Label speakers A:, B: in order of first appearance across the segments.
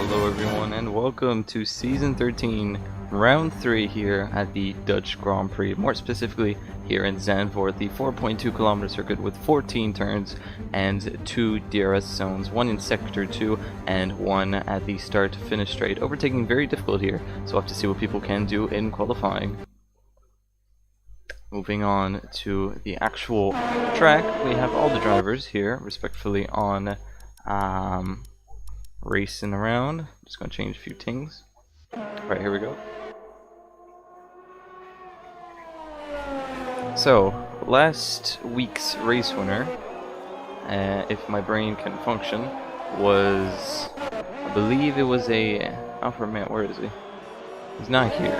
A: Hello everyone and welcome to Season 13, Round 3 here at the Dutch Grand Prix, more specifically here in Zandvoort, the 4.2 kilometer circuit with 14 turns and 2 DRS zones, one in Sector 2 and one at the start to finish straight. Overtaking very difficult here, so we'll have to see what people can do in qualifying. Moving on to the actual track, we have all the drivers here respectfully on racing around. Just gonna change a few things. Right, here we go. So, last week's race winner, if my brain can function, was, I believe it was a Alpha Man. Where is he? He's not here.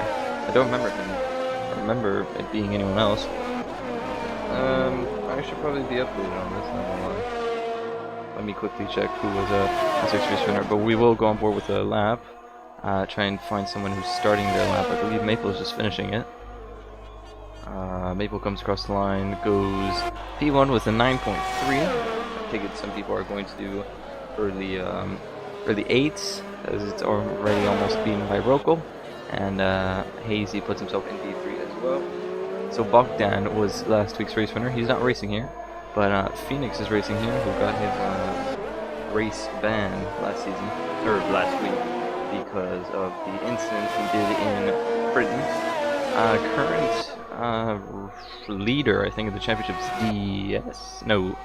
A: I don't remember him. I remember it being anyone else. I should probably be updated on this, not gonna lie. Let me quickly check who was a sixth race winner, but we will go on board with a lap. Try and find someone who's starting their lap. I believe Maple is just finishing it. Maple comes across the line, goes P1 with a 9.3. I take it some people are going to do early 8s, as it's already almost beaten by Rokel. And Hazy puts himself in D3 as well. So Bogdan was last week's race winner. He's not racing here. But Phoenix is racing here, who got his race ban last season, or last week, because of the incident he did in Britain. Current leader, I think, of the championship's DS. No.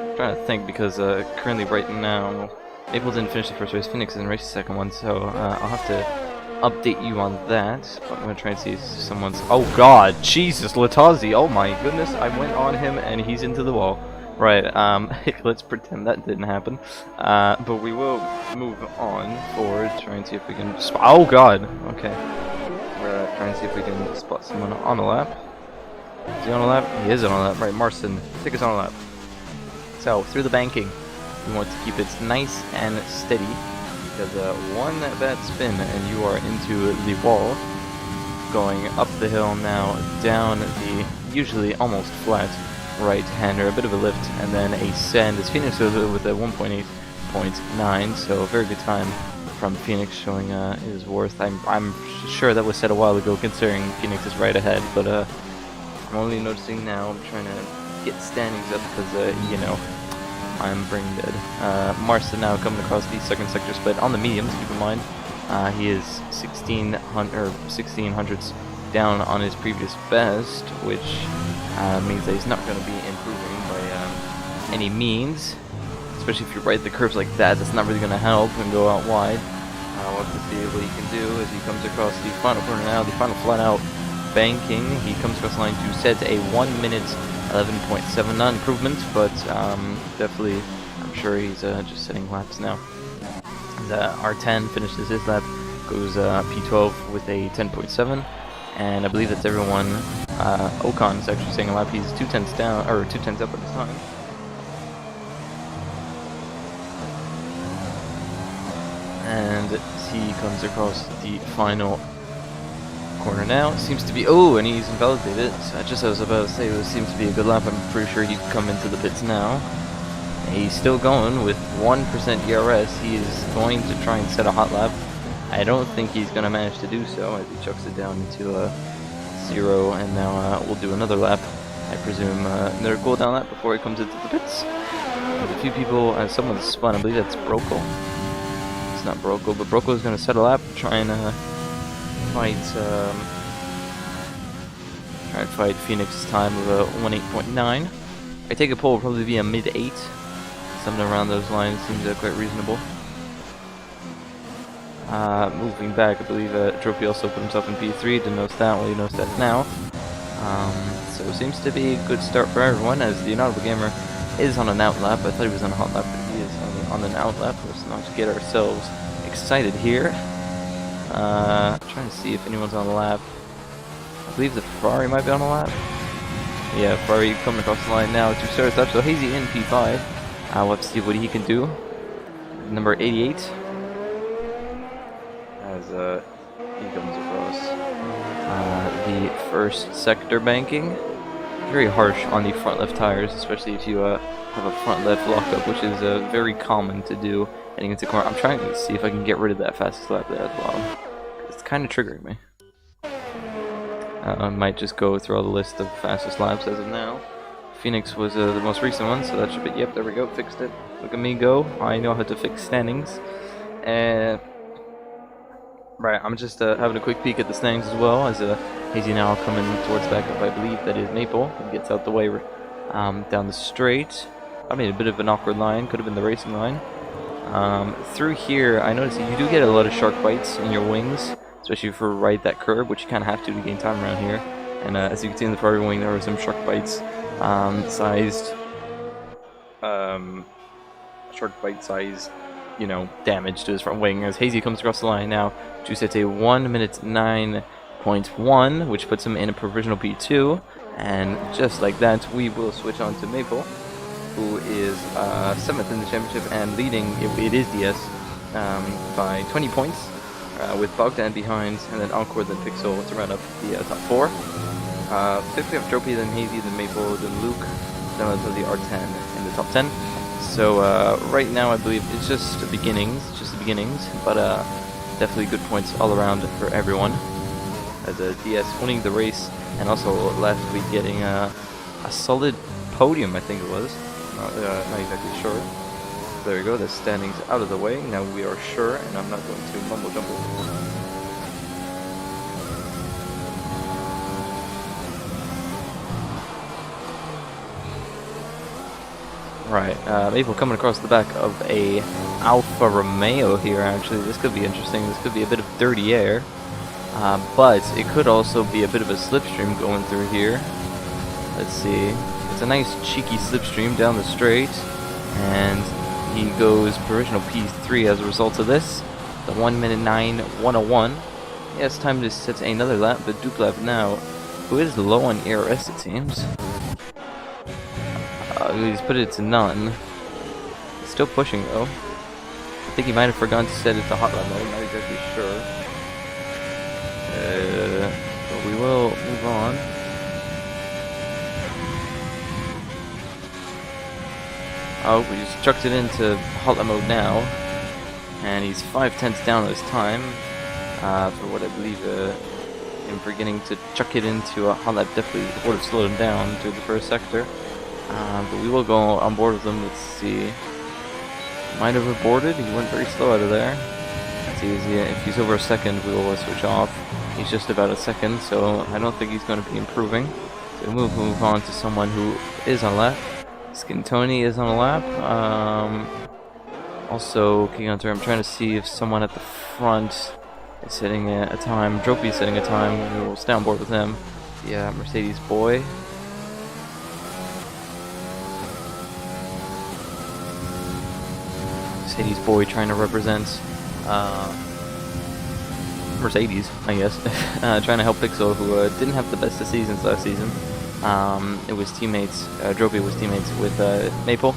A: I'm trying to think, because currently right now, Maple didn't finish the first race, Phoenix didn't race the second one, so I'll have to update you on that. But I'm gonna try and see if someone's. Oh God, Jesus, Latazzi! Oh my goodness, I went on him and he's into the wall. Right. Let's pretend that didn't happen. But we will move on forward, try and see if we can. Oh God. Okay. We're trying to see if we can spot someone on a lap. Is he on a lap? He is on a lap. Right, Marston, take us on a lap. So through the banking, we want to keep it nice and steady. Because one bad spin and you are into the wall. Going up the hill now, down the usually almost flat right-hander, a bit of a lift, and then a send as Phoenix goes with a 1.8.9, so a very good time from Phoenix, showing his worth. I'm sure that was said a while ago, considering Phoenix is right ahead, but I'm only noticing now. I'm trying to get standings up because, you know, I'm brain dead. Marston now coming across the second sector split on the mediums, keep in mind. He is 1600s down on his previous best, which means that he's not going to be improving by any means. Especially if you ride the curves like that, that's not really going to help and go out wide. We'll have to see what he can do as he comes across the final corner now, the final flat out banking. He comes across the line to set a 1 minute 11.7, not improvement, but definitely, I'm sure he's just setting laps now. And R10 finishes his lap, goes P12 with a 10.7, and I believe that's everyone. Ocon is actually setting a lap. He's 2/10 down, or 2/10 up at this time. And he comes across the final corner now. It seems to be, and he's invalidated. So just as I was about to say, it seems to be a good lap. I'm pretty sure he'd come into the pits now. He's still going with 1% DRS. He is going to try and set a hot lap. I don't think he's going to manage to do so as he chucks it down into a 0, and now we'll do another lap. I presume another cooldown lap before he comes into the pits. There's a few people, someone's spun. I believe that's Brokel. It's not Brokel, but Brokel is going to set a lap, try and fight Phoenix's time of a 1.8.9. I take a poll, will probably be a mid-8. Something around those lines seems quite reasonable. Moving back, I believe Trophy also put himself in P3. Didn't notice that, well, he knows that now. So it seems to be a good start for everyone, as the Inaudible Gamer is on an out lap. I thought he was on a hot lap, but he is on an out lap. Let's not get ourselves excited here. Trying to see if anyone's on the lap. I believe the Ferrari might be on the lap. Yeah, Ferrari coming across the line now. 2 stars left, so Hazy in P5. We'll have to see what he can do. Number 88. As he comes across the first sector banking. Very harsh on the front left tires, especially if you have a front left lockup, which is very common to do heading into the corner. I'm trying to see if I can get rid of that fastest lap there as well. It's kind of triggering me. I might just go through all the list of fastest laps as of now. Phoenix was the most recent one, so that should be, yep, there we go, fixed it. Look at me go, I know how to fix standings. Right, I'm just having a quick peek at the standings as well, as Hazy now coming towards the backup. I believe that is Maple. He gets out the way down the straight. I made a bit of an awkward line, could have been the racing line. Through here, I noticed that you do get a lot of shark bites in your wings, especially for right that curb, which you kind of have to gain time around here. And as you can see in the far wing, there were some shark bites sized, you know, damage to his front wing as Hazy comes across the line now. Juice at a 1 minute 9.1, which puts him in a provisional P2. And just like that, we will switch on to Maple, who is 7th in the championship and leading. It is DS by 20 points, with Bogdan behind, and then Encore, then Pixel to round up the top 4. 5th we have Tropy, then Hazy, then Maple, then Luke, then onto the R10 in the top 10. So right now I believe it's just the beginnings, but definitely good points all around for everyone. As a DS winning the race, and also last week getting a solid podium, I think it was. Not exactly sure. There we go, the standings out of the way. Now we are sure, and I'm not going to mumble jumble. Right, Maple coming across the back of a Alfa Romeo here, actually. This could be interesting. This could be a bit of dirty air. But it could also be a bit of a slipstream going through here. Let's see. It's a nice cheeky slipstream down the straight. And he goes provisional P3 as a result of this. The 1 minute 9.101. He has time to set another lap, but Duplev now, who is low on ERS it seems. He's put it to none. Still pushing though. I think he might have forgotten to set it to hot lap mode, not exactly sure. But we will move on. Oh, we just chucked it into hot lap mode now. And he's 5/10 down on his time. For what I believe him forgetting to chuck it into a hot lap definitely would have slowed him down to the first sector. But we will go on board with him. Let's see. Might have aborted. He went very slow out of there. That's easy. If he's over a second, we will switch off. He's just about a second, so I don't think he's going to be improving. So we'll move on to someone who is on a lap. Skin Tony is on a lap. Also, kicking on through, I'm trying to see if someone at the front is setting a time. Dropey is setting a time. We will stay on board with him. Yeah, Mercedes boy. Mercedes boy trying to represent Mercedes, I guess. Trying to help Pixel, who didn't have the best of seasons last season. It was teammates, Dropey was teammates with Maple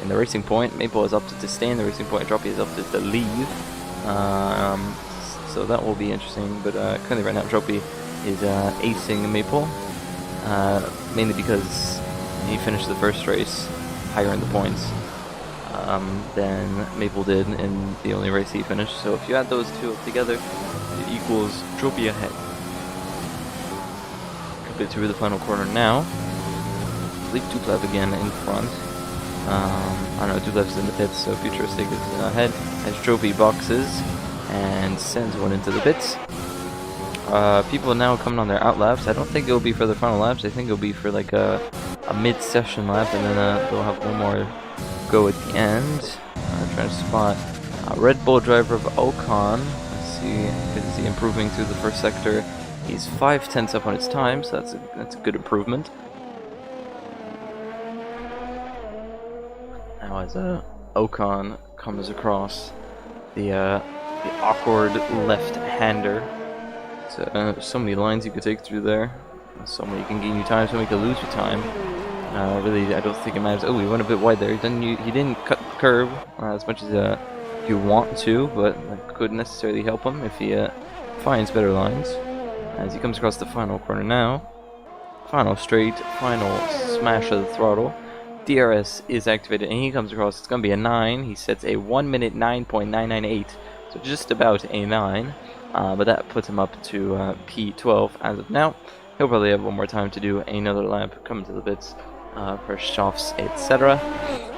A: in the Racing Point. Maple is opted to stay in the Racing Point, Dropey is opted to leave. So that will be interesting, but currently right now Dropey is acing Maple, mainly because he finished the first race higher in the points than Maple did in the only race he finished. So if you add those two up together, it equals Dropey ahead. Bit through the final corner now. Leave Duplev again in front. I don't know, Duplev's in the pits, so Futuristic is ahead as Dropey boxes and sends one into the pits. People now coming on their out laps. I don't think it'll be for the final laps. I think it'll be for like a mid-session lap, and then they'll have one more go at the end. Trying to spot Red Bull driver of Ocon. Let's see, is he improving through the first sector? He's 5/10 up on his time, so that's a good improvement. Now as Ocon comes across the awkward left-hander. So many lines you could take through there. So many can gain you time, so many can lose you time. Really, I don't think it matters. Oh, he went a bit wide there. He didn't cut the curve as much as you want to, but that could necessarily help him if he finds better lines. As he comes across the final corner now. Final straight, final smash of the throttle. DRS is activated, and he comes across. It's going to be a 9. He sets a 1 minute 9.998, so just about a 9. But that puts him up to P12 as of now. He'll probably have one more time to do another lap, coming to the bits for shofts, etc.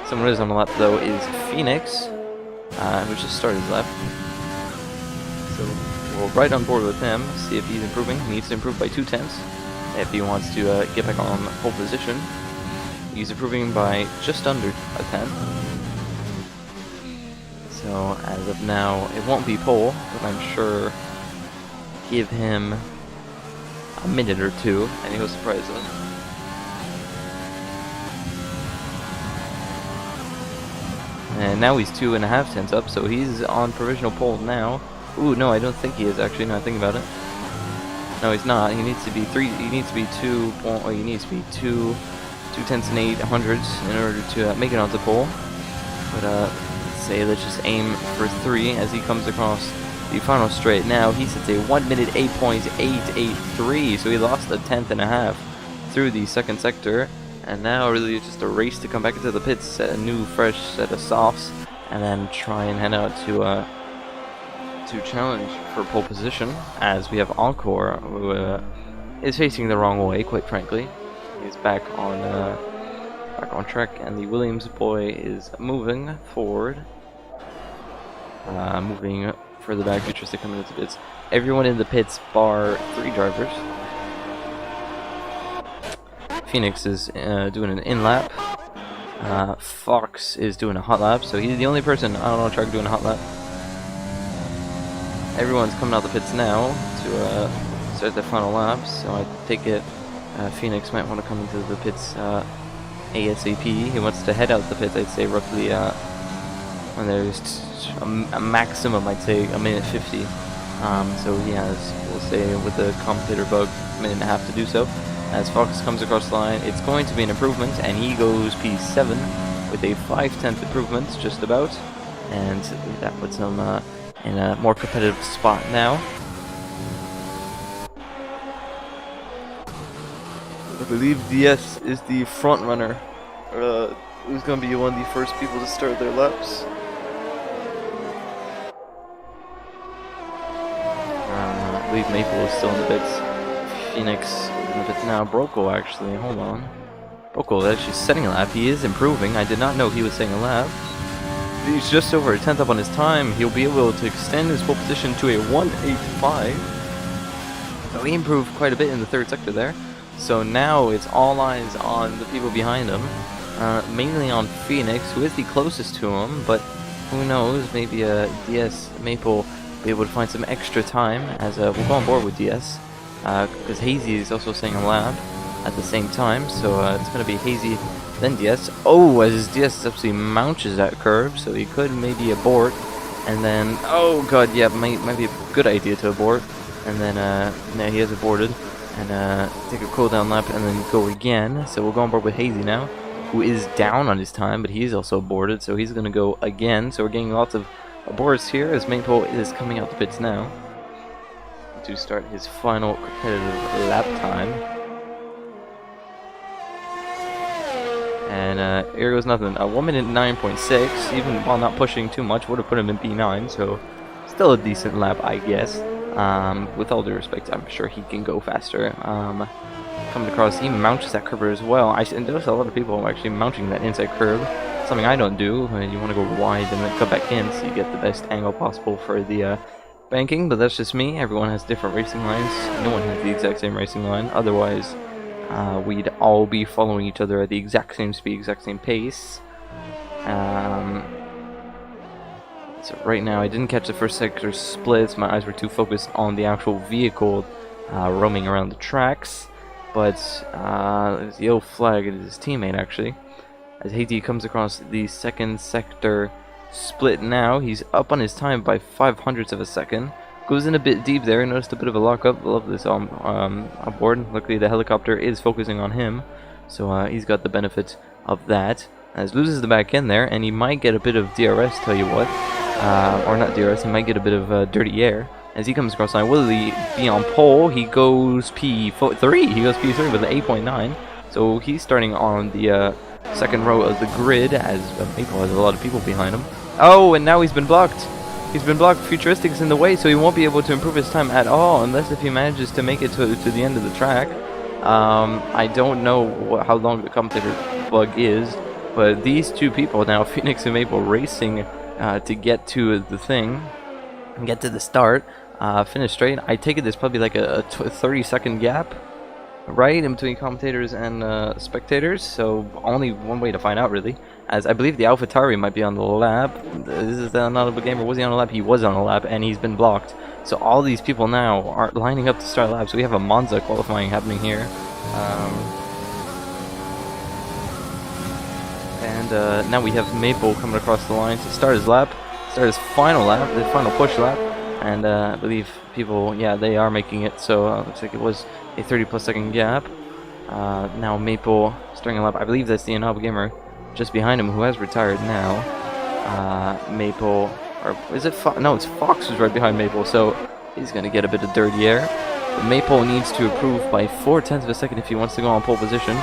A: Someone who is on the lap though is Phoenix, who just started his lap. So we'll right on board with him, see if he's improving. He needs to improve by 2/10 if he wants to get back on pole position. He's improving by just under a 10. So as of now, it won't be pole, but I'm sure give him a minute or two and he'll surprise us. And now he's 2.5 tenths up, so he's on provisional pole now. Ooh, no, I don't think he is actually. Now I think about it. No, he's not. He needs to be 3. He needs to be 2. Oh, he needs to be 2/10 and 8/100 in order to make it onto pole. But let's just aim for 3 as he comes across the final straight. Now he sets a 1 minute 8.883, so he lost a 10.5 through the second sector. And now really it's just a race to come back into the pits, set a new fresh set of softs, and then try and head out to challenge for pole position, as we have Encore, who is facing the wrong way, quite frankly. He's back on track, and the Williams boy is moving forward, moving further back, futuristic coming into pits. Everyone in the pits bar 3 drivers. Phoenix is doing an in-lap. Fox is doing a hot lap, so he's the only person on track doing a hot lap. Everyone's coming out the pits now to start their final laps, so I take it Phoenix might want to come into the pits ASAP. He wants to head out the pits, I'd say, roughly when there's a maximum, I'd say, a minute 50. So he has, we'll say, with the commentator bug, a minute and a half to do so. As Fox comes across the line, it's going to be an improvement, and he goes P7 with a 5/10 improvement, just about. And that puts him in a more competitive spot now. I believe DS is the front runner, who's going to be one of the first people to start their laps. I believe Maple is still in the pits. Phoenix in the pits now. Broco actually, hold on. Broco actually setting a lap. He is improving. I did not know he was setting a lap. He's just over a 10th up on his time. He'll be able to extend his pole position to a 1:8.5. So he improved quite a bit in the third sector there. So now it's all eyes on the people behind him. Mainly on Phoenix, who is the closest to him, but who knows, maybe DS Maple will be able to find some extra time, as we'll go on board with DS. Because Hazy is also saying a lap at the same time, so it's going to be Hazy, then DS. Oh, as DS absolutely mounches that curve, so he could maybe abort, and then, oh god, yeah, might be a good idea to abort, and then, no, he has aborted, and take a cooldown lap, and then go again. So we'll go on board with Hazy now, who is down on his time, but he's also aborted, so he's going to go again. So we're getting lots of aborts here, as Maple is coming out the pits now to start his final competitive lap time. And here goes nothing. A 1 minute 9.6, even while not pushing too much, would have put him in P9, so still a decent lap, I guess. With all due respect, I'm sure he can go faster. Coming across, he mounts that curve as well. And there's a lot of people actually mounting that inside curve, something I don't do. You want to go wide and then cut back in so you get the best angle possible for the banking, but that's just me. Everyone has different racing lines. No one has the exact same racing line. Otherwise, we'd all be following each other at the exact same speed, exact same pace. So right now, I didn't catch the first sector splits. My eyes were too focused on the actual vehicle roaming around the tracks. But there's the yellow flag. It is his teammate, actually. As Haiti comes across the second sector split now, he's up on his time by 0.05 of a second. Goes in a bit deep there. Noticed a bit of a lockup. Love this aboard. Luckily, the helicopter is focusing on him, so he's got the benefit of that. As loses the back end there, and he might get a bit of DRS. Tell you what, or not DRS. He might get a bit of dirty air as he comes across line. Will he be on pole? He goes P3. He goes P3 with an 8.9. So he's starting on the second row of the grid, as Maple has a lot of people behind him. Oh, and now he's been blocked. He's been blocked. Futuristic's in the way, so he won't be able to improve his time at all, unless if he manages to make it to the end of the track. I don't know how long the commentator bug is, but these two people now, Phoenix and Maple, racing to get to the thing, get to the start, finish straight. I take it there's probably like a 30-second gap, right, in between commentators and spectators, so only one way to find out, really, as I believe the AlphaTauri might be on the lap. Is that not a gamer? Was he on a lap? He was on a lap, and he's been blocked. So all these people now are lining up to start laps. We have a Monza qualifying happening here. Now we have Maple coming across the line to start his lap, start his final lap, the final push lap. And I believe people, yeah, they are making it, so looks like it was a 30+ second gap. Now Maple starting a lap. I believe that's the Inhab gamer just behind him who has retired now. Maple, or is it Fox? No, it's Fox who's right behind Maple, so he's going to get a bit of dirty air. But Maple needs to improve by 0.4 of a second if he wants to go on pole position,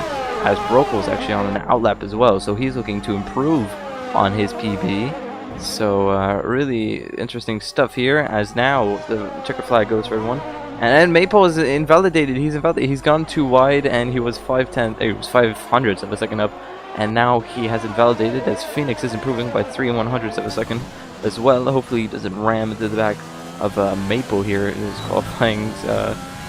A: as Brokel's actually on an outlap as well, so he's looking to improve on his PB. So really interesting stuff here, as now the checker flag goes for everyone, and Maple is invalidated. He's gone too wide, and he was 0.05 of a second up, and now he has invalidated, as Phoenix is improving by 3/100 of a second as well. Hopefully he doesn't ram into the back of Maple here in his qualifying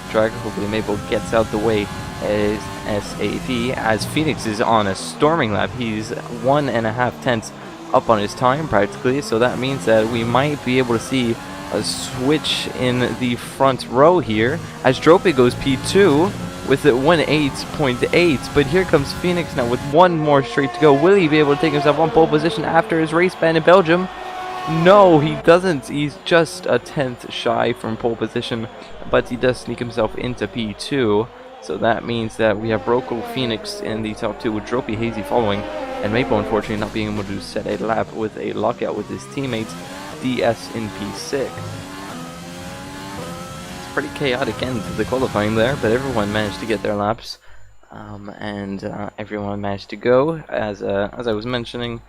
A: track. Hopefully Maple gets out the way as SAP, as Phoenix is on a storming lap. He's 1.5 tenths up on his time practically, so that means that we might be able to see a switch in the front row here, as Drope goes P2 with it 1.8.8, but here comes Phoenix now with one more straight to go. Will he be able to take himself on pole position after his race ban in Belgium? No, he doesn't. He's just a 10th shy from pole position, but he does sneak himself into P2, so that means that we have Broco, Phoenix in the top two, with Drope Hazy following, and Maple unfortunately not being able to set a lap with a lockout with his teammates, DS in P6. It's a pretty chaotic end to the qualifying there, but everyone managed to get their laps, and everyone managed to go, as I was mentioning,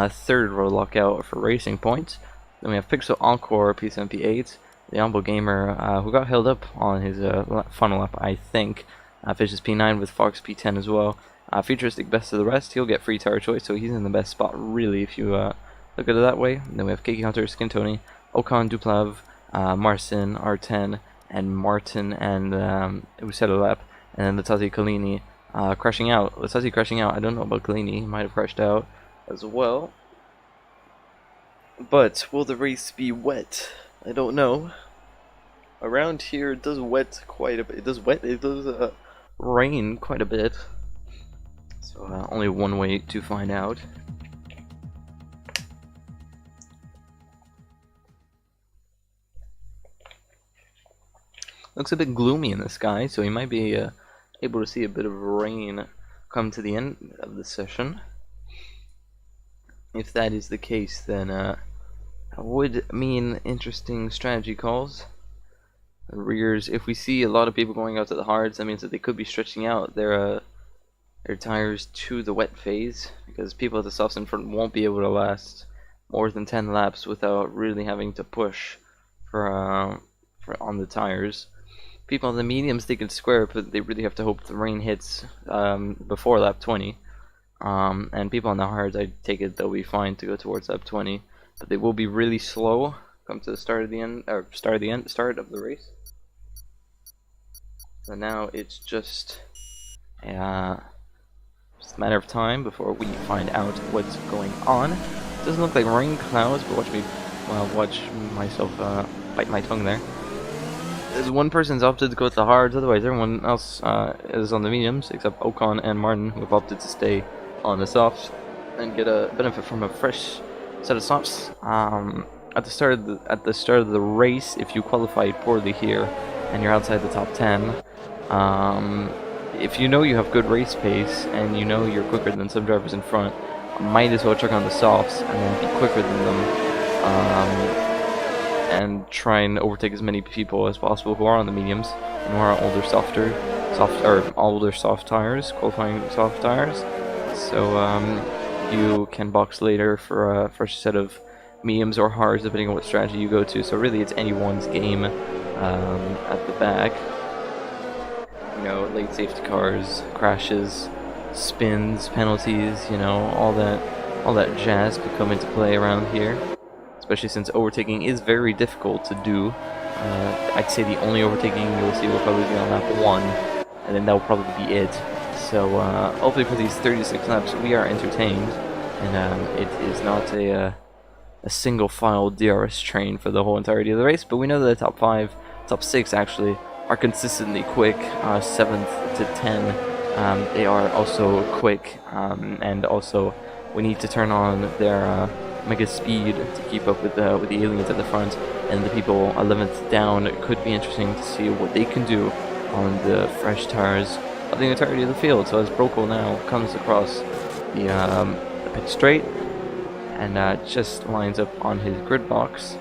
A: third row lockout for racing points. Then we have Pixel Encore P7 P8, the Humble Gamer who got held up on his final lap, I think, finishes P9 with Fox P10 as well. Futuristic best of the rest. He'll get free tire choice, so he's in the best spot really if you look at it that way. And then we have Kiki Hunter, Skin Tony, Okan, Duplav, Marcin, R10, and Martin, and who set a lap, and then Latati Kalini crashing out. Latati crashing out. I don't know about Kalini. He might have crashed out as well. But will the race be wet? I don't know. Around here it does wet quite a bit. It does rain quite a bit. So only one way to find out. Looks a bit gloomy in the sky, so you might be able to see a bit of rain come to the end of the session. If that is the case, then that would mean interesting strategy calls. The rears, if we see a lot of people going out to the hards, that means that they could be stretching out their tires to the wet phase, because people at the softs in front won't be able to last more than 10 laps without really having to push for on the tires. People on the mediums, they can square, but they really have to hope the rain hits before lap 20. And people on the hards, I take it they'll be fine to go towards lap 20, but they will be really slow come to the start of the end, or start of the race. So now it's just a matter of time before we find out what's going on. It doesn't look like rain clouds, but watch myself bite my tongue there. As one person's opted to go with the hards, otherwise everyone else is on the mediums, except Okan and Martin, who have opted to stay on the softs and get a benefit from a fresh set of softs. At the start of the race, if you qualified poorly here and you're outside the top 10, if you know you have good race pace and you know you're quicker than some drivers in front, might as well check on the softs and then be quicker than them, and try and overtake as many people as possible who are on the mediums and who are older soft tires, qualifying soft tires. So you can box later for a fresh set of mediums or hards depending on what strategy you go to. So really it's anyone's game at the back. You know, late safety cars, crashes, spins, penalties, you know, all that jazz could come into play around here. Especially since overtaking is very difficult to do. I'd say the only overtaking you'll see will probably be on lap 1, and then that'll probably be it. So hopefully for these 36 laps we are entertained, and it is not a single file DRS train for the whole entirety of the race, but we know that the top 5, top 6 actually, are consistently quick. 7th to 10, they are also quick, and also we need to turn on their mega speed to keep up with the aliens at the front, and the people 11th down. It could be interesting to see what they can do on the fresh tires of the entirety of the field. So as Brokel now comes across the pit straight and just lines up on his grid box,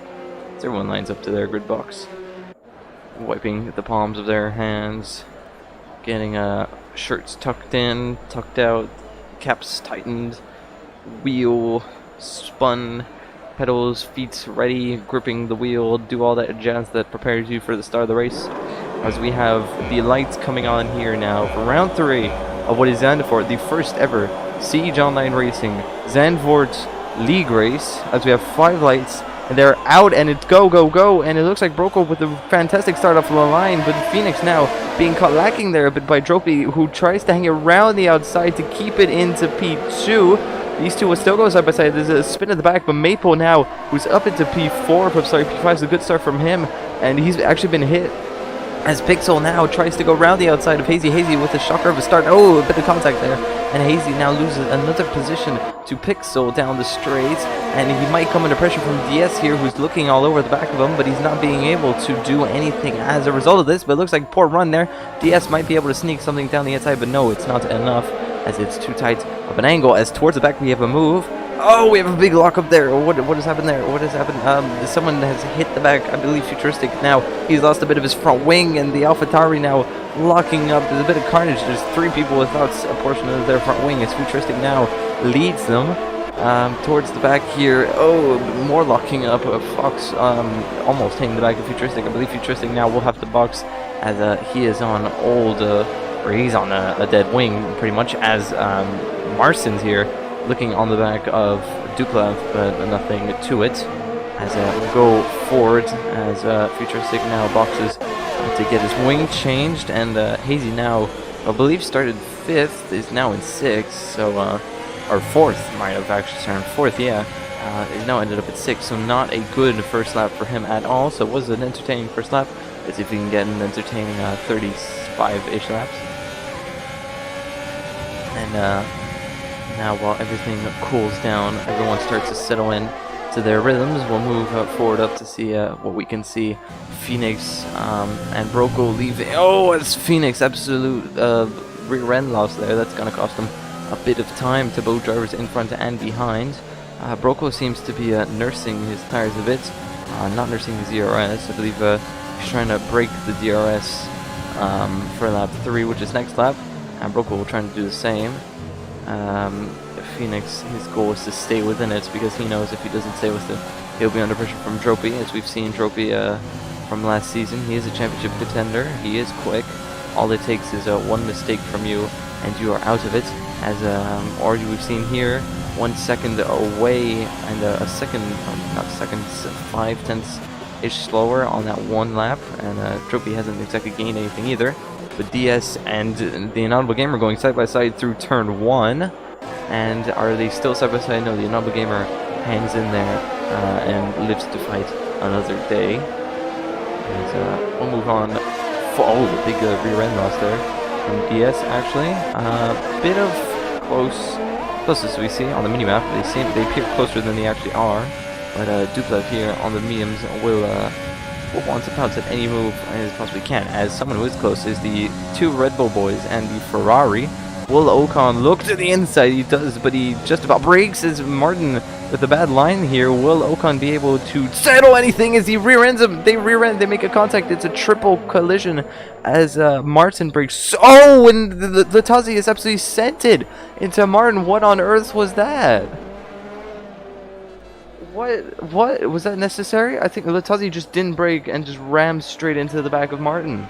A: as everyone lines up to their grid box, wiping the palms of their hands, getting shirts tucked in, tucked out, caps tightened, wheel spun, pedals, feet ready, gripping the wheel, do all that jazz that prepares you for the start of the race. As we have the lights coming on here now for round 3 of what is Zandvoort, the first ever Siege Online Racing Zandvoort League race, as we have 5 lights and they're out and it's go, go, go, and it looks like Brokel with a fantastic start off the line, but Phoenix now being caught lacking there a bit by Dropey, who tries to hang around the outside to keep it into P2. These two will still go side by side. There's a spin at the back, but Maple now, who's up into P4, sorry, P5 is a good start from him, and he's actually been hit. As Pixel now tries to go around the outside of Hazy. Hazy with a shocker of a start. Oh, a bit of contact there. And Hazy now loses another position to Pixel down the straight. And he might come under pressure from DS here, who's looking all over the back of him, but he's not being able to do anything as a result of this. But it looks like poor run there. DS might be able to sneak something down the inside, but no, it's not enough, as it's too tight of an angle. As towards the back we have a move. Oh, we have a big lock up there. What has happened there? What has happened? Someone has hit the back, I believe Futuristic. Now he's lost a bit of his front wing, and the AlphaTauri now locking up. There's a bit of carnage. There's 3 people without a portion of their front wing, as Futuristic now leads them towards the back here. Oh, more locking up. Fox almost hitting the back of Futuristic. I believe Futuristic now will have to box, as he is on or he's on a dead wing pretty much, as Marston's here looking on the back of Duplav, but nothing to it. As we'll go forward, as Futuristic now boxes to get his wing changed, and Hazy now, I believe, started 5th, is now in 6th, so or 4th, might have actually turned 4th, yeah. Is now ended up at 6th, so not a good first lap for him at all. So it was an entertaining first lap. Let's see if we can get an entertaining 35-ish laps. And now, while everything cools down, everyone starts to settle in to their rhythms. We'll move forward up to see what we can see. Phoenix and Brokel leaving. Oh, it's Phoenix, absolute rear end loss there. That's going to cost them a bit of time to both drivers in front and behind. Brokel seems to be nursing his tires a bit, not nursing his DRS. I believe he's trying to break the DRS for lap 3, which is next lap. And Brokel will try to do the same. Phoenix, his goal is to stay within it, because he knows if he doesn't stay with it, he'll be under pressure from Dropey. As we've seen Dropey from last season, he is a championship contender, he is quick. All it takes is one mistake from you and you are out of it, as already we've seen here, 1 second away and a second, not seconds, 5/10ish slower on that one lap, and Dropey hasn't exactly gained anything either. But DS and the Inaudible Gamer going side by side through turn 1. And are they still side by side? No, the Inaudible Gamer hangs in there and lives to fight another day. And we'll move on. Oh, the big rear end loss there from DS actually. Bit of closest we see on the minimap. They appear closer than they actually are. But Duplev here on the mediums will want to pounce at any move as possibly can, as someone who is close is the 2 Red Bull boys and the Ferrari, Will Ocon look to the inside? He does, but he just about breaks as Martin with a bad line here. Will Ocon be able to settle anything as he rear ends him? They rear end, they make a contact. It's a triple collision as Martin breaks. Oh, and the Tazzy is absolutely scented into Martin. What on earth was that? What was that necessary? I think Latazzi just didn't brake and just rammed straight into the back of Martin.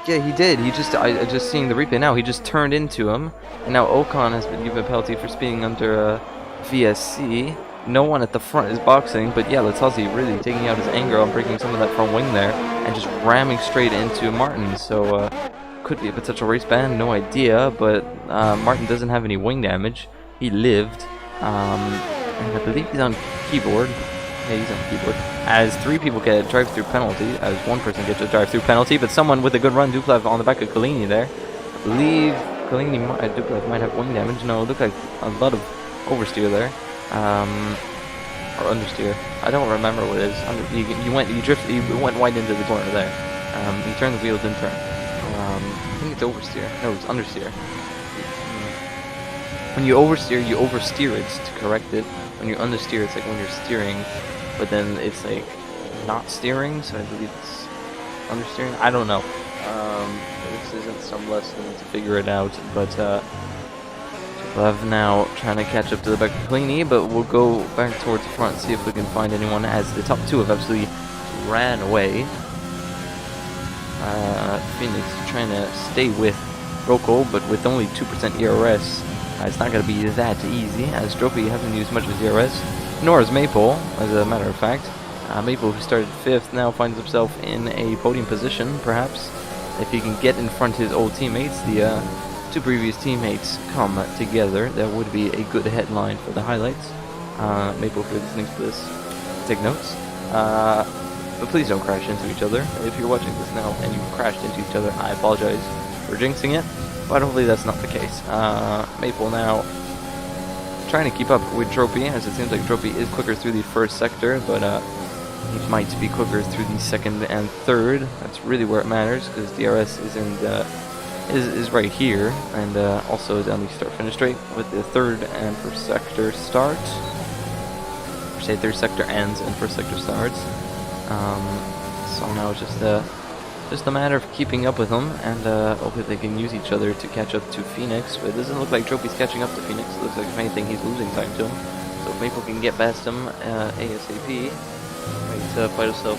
A: Yeah, he did. He just, I just seeing the replay now, he just turned into him, and now Ocon has been given a penalty for speeding under VSC. No one at the front is boxing, but yeah, Latazzi really taking out his anger on breaking some of that front wing there, and just ramming straight into Martin. So could be a potential race ban, no idea, but Martin doesn't have any wing damage. He lived, and I believe he's on keyboard. Yeah, he's on keyboard. As 3 people get a drive-through penalty, as 1 person gets a drive-through penalty, but someone with a good run, Duplev on the back of Collini there. I believe Collini, Duplev might have wing damage. No, it looked like a lot of oversteer there, or understeer. I don't remember what it is. You went wide into the corner there. You turned the wheel, didn't turn. I think it's oversteer. No, it's understeer. When you oversteer it to correct it. When you understeer, it's like when you're steering, but then it's like not steering, so I believe it's understeering. I don't know. This isn't some lesson to figure it out, but Lev now trying to catch up to the back of Collini, but we'll go back towards the front, see if we can find anyone, as the top 2 have absolutely ran away. Phoenix trying to stay with Rocco, but with only 2% ERS. It's not going to be that easy, as Dropi hasn't used much of his ERS, nor has Maple, as a matter of fact. Maple, who started 5th, now finds himself in a podium position, perhaps. If he can get in front of his old teammates, the 2 previous teammates come together, that would be a good headline for the highlights. Maple, if you're listening to this, take notes. But please don't crash into each other. If you're watching this now and you crashed into each other, I apologize for jinxing it. But hopefully that's not the case. Maple now trying to keep up with Tropy, as it seems like Tropy is quicker through the first sector, but he might be quicker through the second and third. That's really where it matters, because DRS is right here, and also down the start-finish straight with the third and first sector start. Or say third sector ends and first sector starts. So now it's just a matter of keeping up with them, and hopefully they can use each other to catch up to Phoenix. But it doesn't look like Tropy's catching up to Phoenix. It looks like, if anything, he's losing time to him. So if Maple can get past him ASAP, might find himself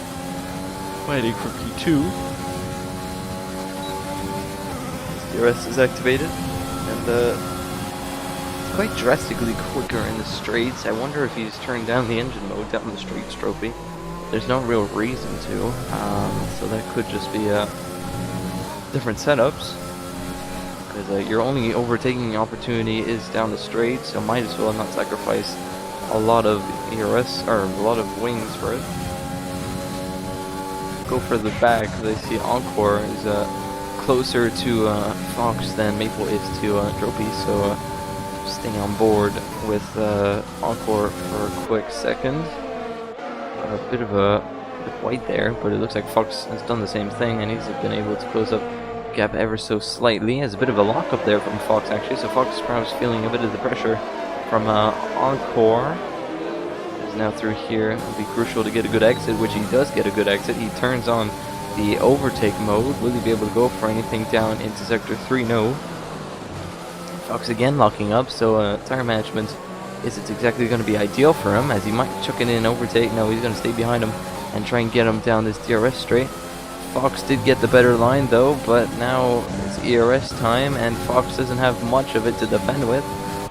A: fighting for P2. DRS is activated, and it's quite drastically quicker in the straights. I wonder if he's turned down the engine mode down the straights, Tropy. There's no real reason to, so that could just be different setups, because your only overtaking opportunity is down the straight, so might as well not sacrifice a lot of ERS, or a lot of wings for it. Go further back, because I see Encore is closer to Fox than Maple is to Dropey, so staying on board with Encore for a quick second. A bit of a white there, but it looks like Fox has done the same thing, and he's been able to close up the gap ever so slightly. Has a bit of a lockup there from Fox, actually, so Fox is perhaps feeling a bit of the pressure from Encore. He's now through here. It'll be crucial to get a good exit, which he does get a good exit. He turns on the overtake mode. Will he be able to go for anything down into sector 3? No. Fox again locking up, so tire management isn't exactly going to be ideal for him, as he might chuck it in and overtake. No, he's going to stay behind him and try and get him down this DRS straight. Fox did get the better line though, but now it's ERS time, and Fox doesn't have much of it to defend with.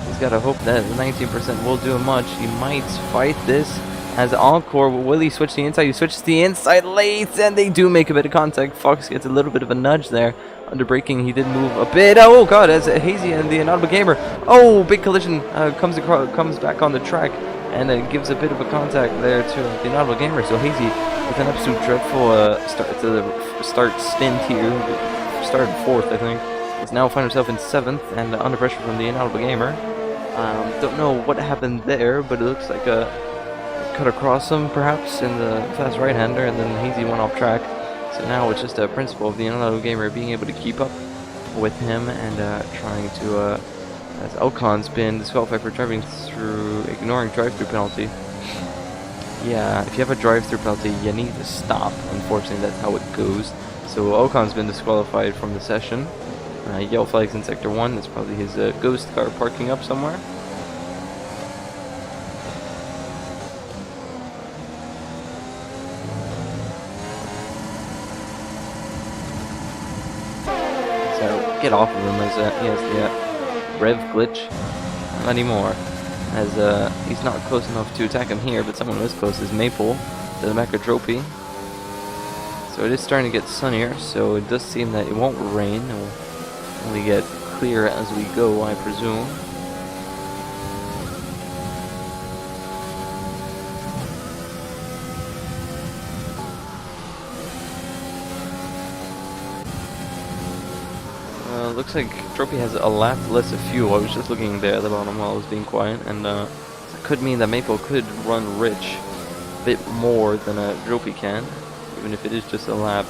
A: He's got to hope that 19% will do much. He might fight this, as Encore, will he switch the inside? He switches the inside late, and they do make a bit of contact. Fox gets a little bit of a nudge there. Under braking, he did move a bit. Oh god, as Hazy and the Inaudible Gamer. Oh, big collision comes back on the track, and gives a bit of a contact there to the Inaudible Gamer. So Hazy, with an absolute dreadful start to the start stint here, started 4th, I think, has now found himself in 7th, and under pressure from the Inaudible Gamer. Don't know what happened there, but it looks like a cut across him, perhaps, in the fast right-hander, and then Hazy went off track. So now it's just a principle of the Unload Gamer being able to keep up with him and trying to, as Elcon's been disqualified for driving through, ignoring drive-through penalty. Yeah, if you have a drive-through penalty, you need to stop. Unfortunately, that's how it goes. So Elcon's been disqualified from the session. Yellow flags in Sector 1. That's probably his ghost car parking up somewhere. So get off of him as he has the rev glitch. Not anymore. As he's not close enough to attack him here, but someone was close is Maple to the back of Tropy. So it is starting to get sunnier, so it does seem that it won't rain. It will only get clear as we go, I presume. Looks like Tropy has a lot less of fuel. I was just looking there at the bottom while I was being quiet, and that could mean that Maple could run rich a bit more than Tropy can, even if it is just a lap.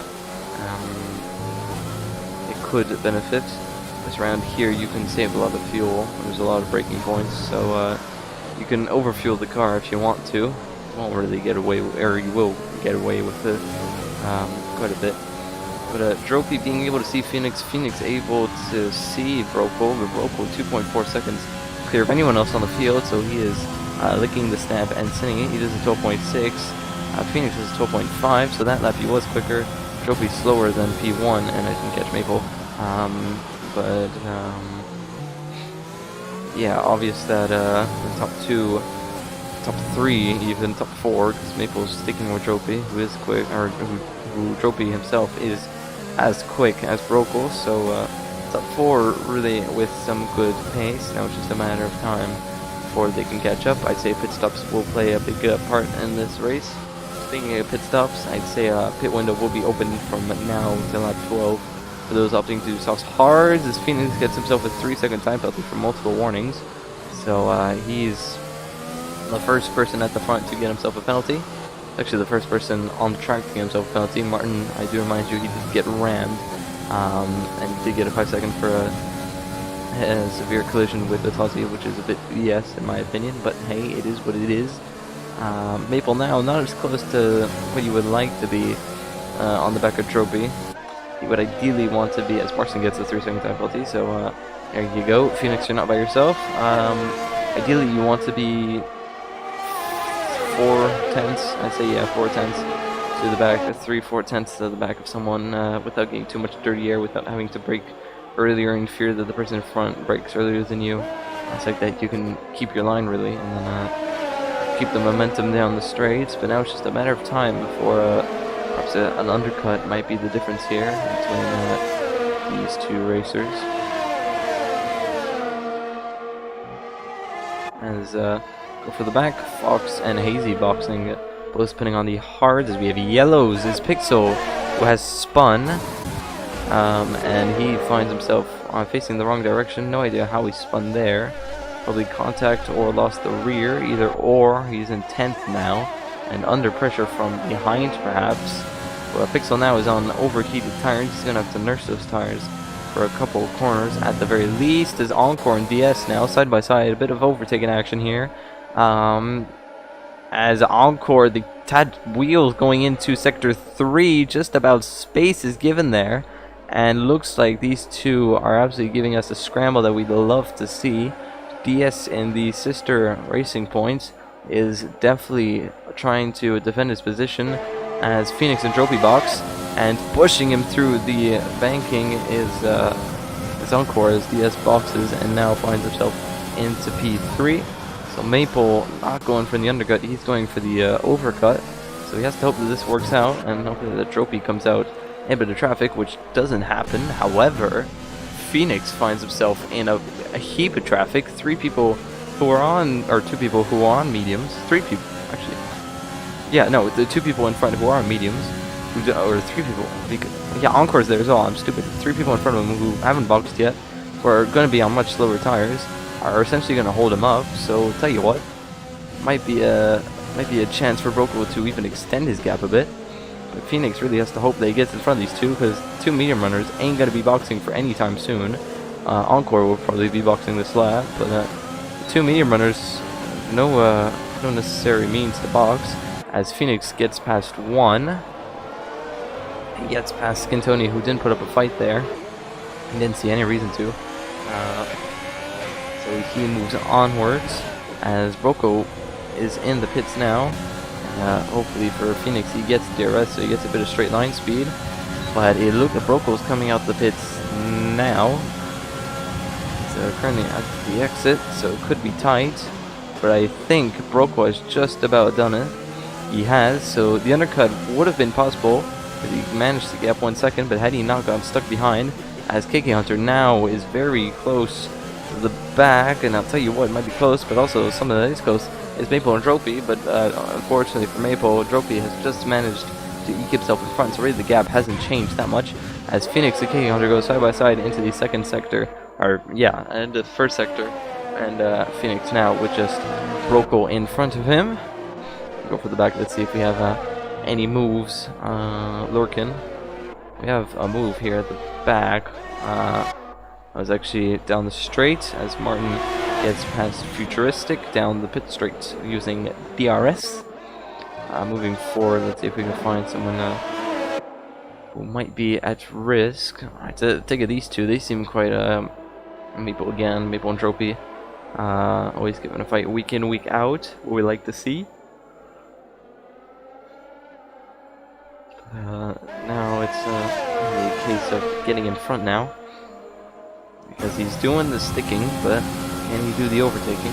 A: It could benefit. Because around here you can save a lot of fuel. There's a lot of braking points, so you can overfuel the car if you want to. You won't really get away, or you will get away with it quite a bit. But Dropey being able to see Phoenix able to see Broco, but Broco 2.4 seconds clear of anyone else on the field, so he is licking the snap and sending it. He does a 12.6. Phoenix is 12.5, so that lap he was quicker. Dropey slower than P1, and I didn't catch Maple. Yeah, obvious that the top two, top three, even top four, because Maple's sticking with Dropey, who is quick, or who Dropey himself is as quick as Broco, so top four really with some good pace. Now it's just a matter of time before they can catch up. I'd say pit stops will play a big part in this race. Speaking of pit stops, I'd say pit window will be open from now until lap 12 for those opting to do softs hards, as Phoenix gets himself a 3-second time penalty for multiple warnings. So he's the first person at the front to get himself a penalty. Actually, the first person on the track to get himself a penalty. Martin, I do remind you, he did get rammed, and he did get a 5-second for a severe collision with the Tozzy, which is a bit BS in my opinion, but hey, it is what it is. Maple now not as close to what you would like to be on the back of Tropy. He would ideally want to be, as Marston gets a 3-second time penalty, so there you go. Phoenix, you're not by yourself. Ideally, you want to be 4/10, I'd say, yeah, 4/10 to the back, 3/4 to the back of someone without getting too much dirty air, without having to brake earlier in fear that the person in front brakes earlier than you. It's like that you can keep your line really, and then keep the momentum down the straights. But now it's just a matter of time before perhaps an undercut might be the difference here between these two racers. As go for the back, Fox and Hazy boxing, both spinning on the hards, as we have Yellows is Pixel, who has spun, and he finds himself facing the wrong direction. No idea how he spun there. Probably contact or lost the rear, either or. He's in 10th now, and under pressure from behind perhaps. Well, Pixel now is on overheated tires. He's going to have to nurse those tires for a couple of corners at the very least. Is Encore and DS now side by side. A bit of overtaking action here. As Encore, the tad wheels going into Sector 3, just about space is given there. And looks like these two are absolutely giving us a scramble that we'd love to see. DS in the sister racing points is definitely trying to defend his position as Phoenix and Tropy box, and pushing him through the banking is Encore as DS boxes and now finds himself into P3. So Maple not going for the undercut, he's going for the overcut. So he has to hope that this works out, and hopefully the Tropy comes out in a bit of traffic, which doesn't happen. However, Phoenix finds himself in a heap of traffic. 3 people who are on, or 2 people who are on mediums. 3 people, actually. Yeah, no, the 2 people in front who are on mediums, or 3 people. Yeah, Encore's there as well. I'm stupid. 3 people in front of him who haven't boxed yet, who are going to be on much slower tires, are essentially going to hold him up. So, tell you what, might be a might be a chance for Broco to even extend his gap a bit. But Phoenix really has to hope that he gets in front of these two, because two medium runners ain't going to be boxing for any time soon. Encore will probably be boxing this lap, but the two medium runners, no necessary means to box, as Phoenix gets past one. He gets past Skin Tony, who didn't put up a fight there. He didn't see any reason to. So he moves onwards, as Broco is in the pits now. Hopefully for Phoenix he gets DRS, so he gets a bit of straight line speed. But it looked like Broco's coming out the pits now. He's currently at the exit, so it could be tight. But I think Broco has just about done it. He has, so the undercut would have been possible, but he managed to gap 1 second, but had he not gotten stuck behind, as KK Hunter now is very close to the back, and I'll tell you what, it might be close, but also something that is close is Maple and Dropey, but unfortunately for Maple, Dropey has just managed to eke himself in front, so really the gap hasn't changed that much, as Phoenix and KK Hunter go side by side into the second sector, and the first sector, and Phoenix now with just Broco in front of him. Go for the back, let's see if we have any moves lurking. We have a move here at the back. I was actually down the straight as Martin gets past Futuristic down the pit straight using DRS. Moving forward, let's see if we can find someone who might be at risk. Alright, to take of these two, they seem quite Maple again, Maple and Dropey. Always giving a fight week in, week out, what we like to see. Now it's really a case of getting in front now, because he's doing the sticking, but can he do the overtaking?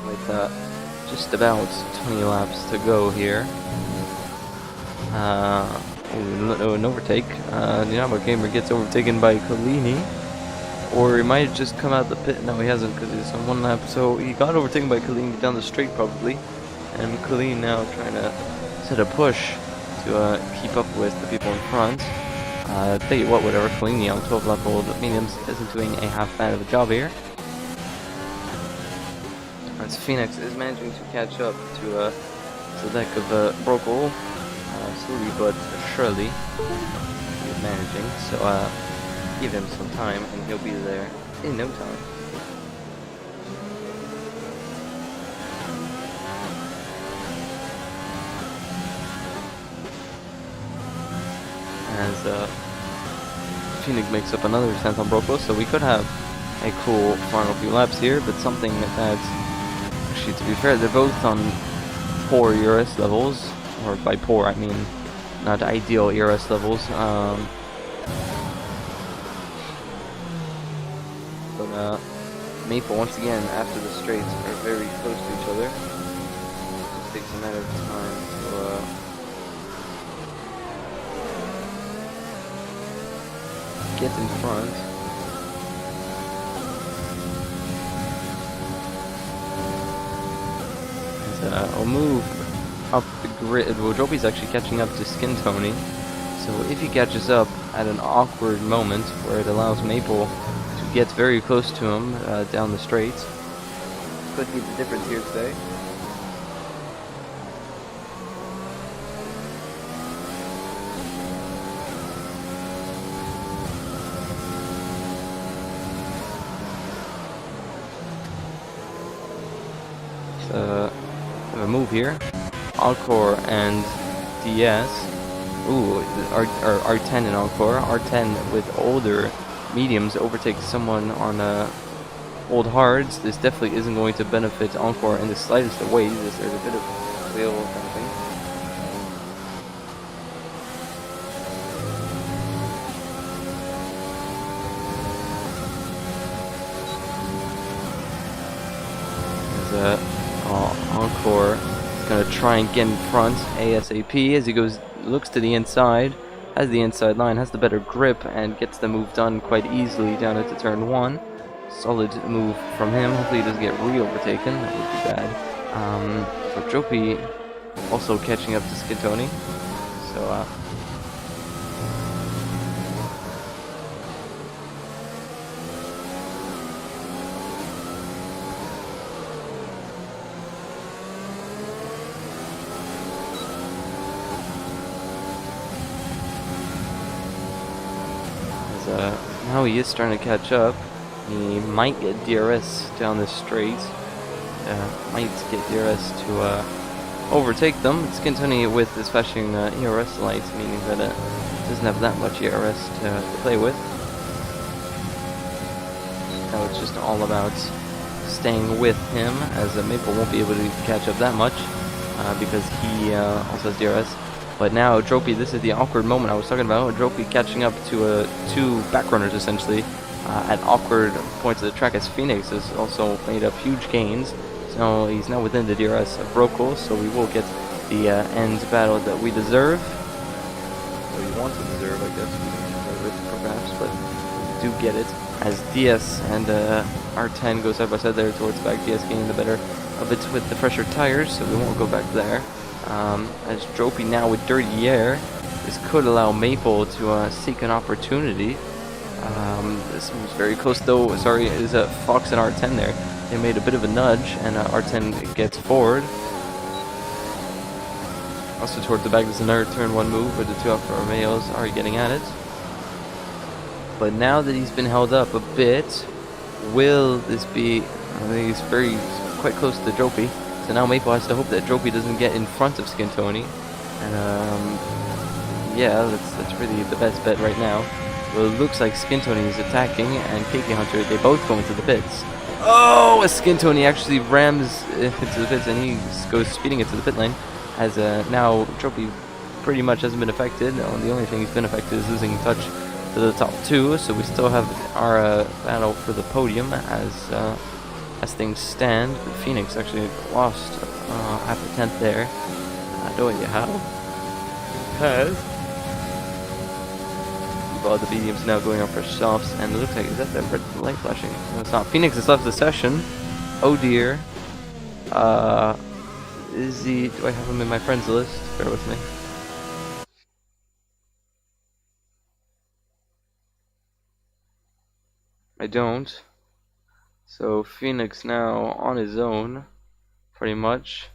A: With just about 20 laps to go here. An overtake. Yama Gamer gets overtaken by Collini. Or he might have just come out the pit. No, he hasn't, because he's on 1 lap. So he got overtaken by Colleen down the straight, probably. And Colleen now trying to set a push to keep up with the people in front. Tell you what, whatever, Colleen on 12 lap old mediums isn't doing a half bad of a job here. As Phoenix is managing to catch up to the deck of Broco. Slowly but surely he's managing. So, give him some time and he'll be there in no time. As Phoenix makes up another stance on Broco, so we could have a cool final few laps here, but something that's actually, to be fair, they're both on poor ERS levels, or by poor I mean not ideal ERS levels. Maple, once again, after the straights, are very close to each other. It takes a matter of time to get in front. And I'll move up the grid. Well, Dropey's actually catching up to Skin Tony. So if he catches up at an awkward moment where it allows Maple to get very close to him down the straight, could be the difference here today. Have a move here. Encore and DS. Ooh, R10 and Encore. R10 with older mediums overtakes someone on old hards. This definitely isn't going to benefit Encore in the slightest of ways. There's a bit of wheel kind of thing. Encore is going to try and get in front ASAP as he looks to the inside, has the inside line, has the better grip, and gets the move done quite easily down into turn 1. Solid move from him. Hopefully he doesn't get re-overtaken. That would be bad. So Dropey also catching up to Skin Tony. So now he is starting to catch up. He might get DRS down the straight. Might get DRS to overtake them. Skintoni with his flashing ERS lights, meaning that it doesn't have that much ERS to play with. Now it's just all about staying with him, as Maple won't be able to catch up that much because he also has DRS. But now Dropey, this is the awkward moment I was talking about. Dropey catching up to two backrunners essentially at awkward points of the track, as Phoenix has also made up huge gains. So he's now within the DRS of Brokel, so we will get the end battle that we deserve. Or we want to deserve, I guess, perhaps, but we do get it. As DS and R10 go side by side there towards the back, DS gaining the better of it with the fresher tires, so we won't go back there. As Dropey now with dirty air, this could allow Maple to seek an opportunity. This was very close though. Sorry, is Fox and R10 there. They made a bit of a nudge, and R10 gets forward. Also towards the back, there's another turn one move where the two Alfa Romeos are getting at it. But now that he's been held up a bit, will this be... I think he's quite close to Dropey. So now Maple has to hope that Dropey doesn't get in front of Skintoni. And yeah, that's really the best bet right now. Well, it looks like Skintoni is attacking, and KK Hunter, they both go into the pits. Oh, Skintoni actually rams into the pits, and he goes speeding into the pit lane. As now Dropey pretty much hasn't been affected. The only thing he's been affected is losing touch to the top two. So we still have our battle for the podium as things stand. But Phoenix actually lost half a tenth there. I don't know how. Has. Well, the medium's now going up for softs, and it looks like, is that the red light flashing? No, it's not. Phoenix has left the session. Oh dear. Is he... Do I have him in my friends list? Bear with me. I don't. So Phoenix now on his own, pretty much.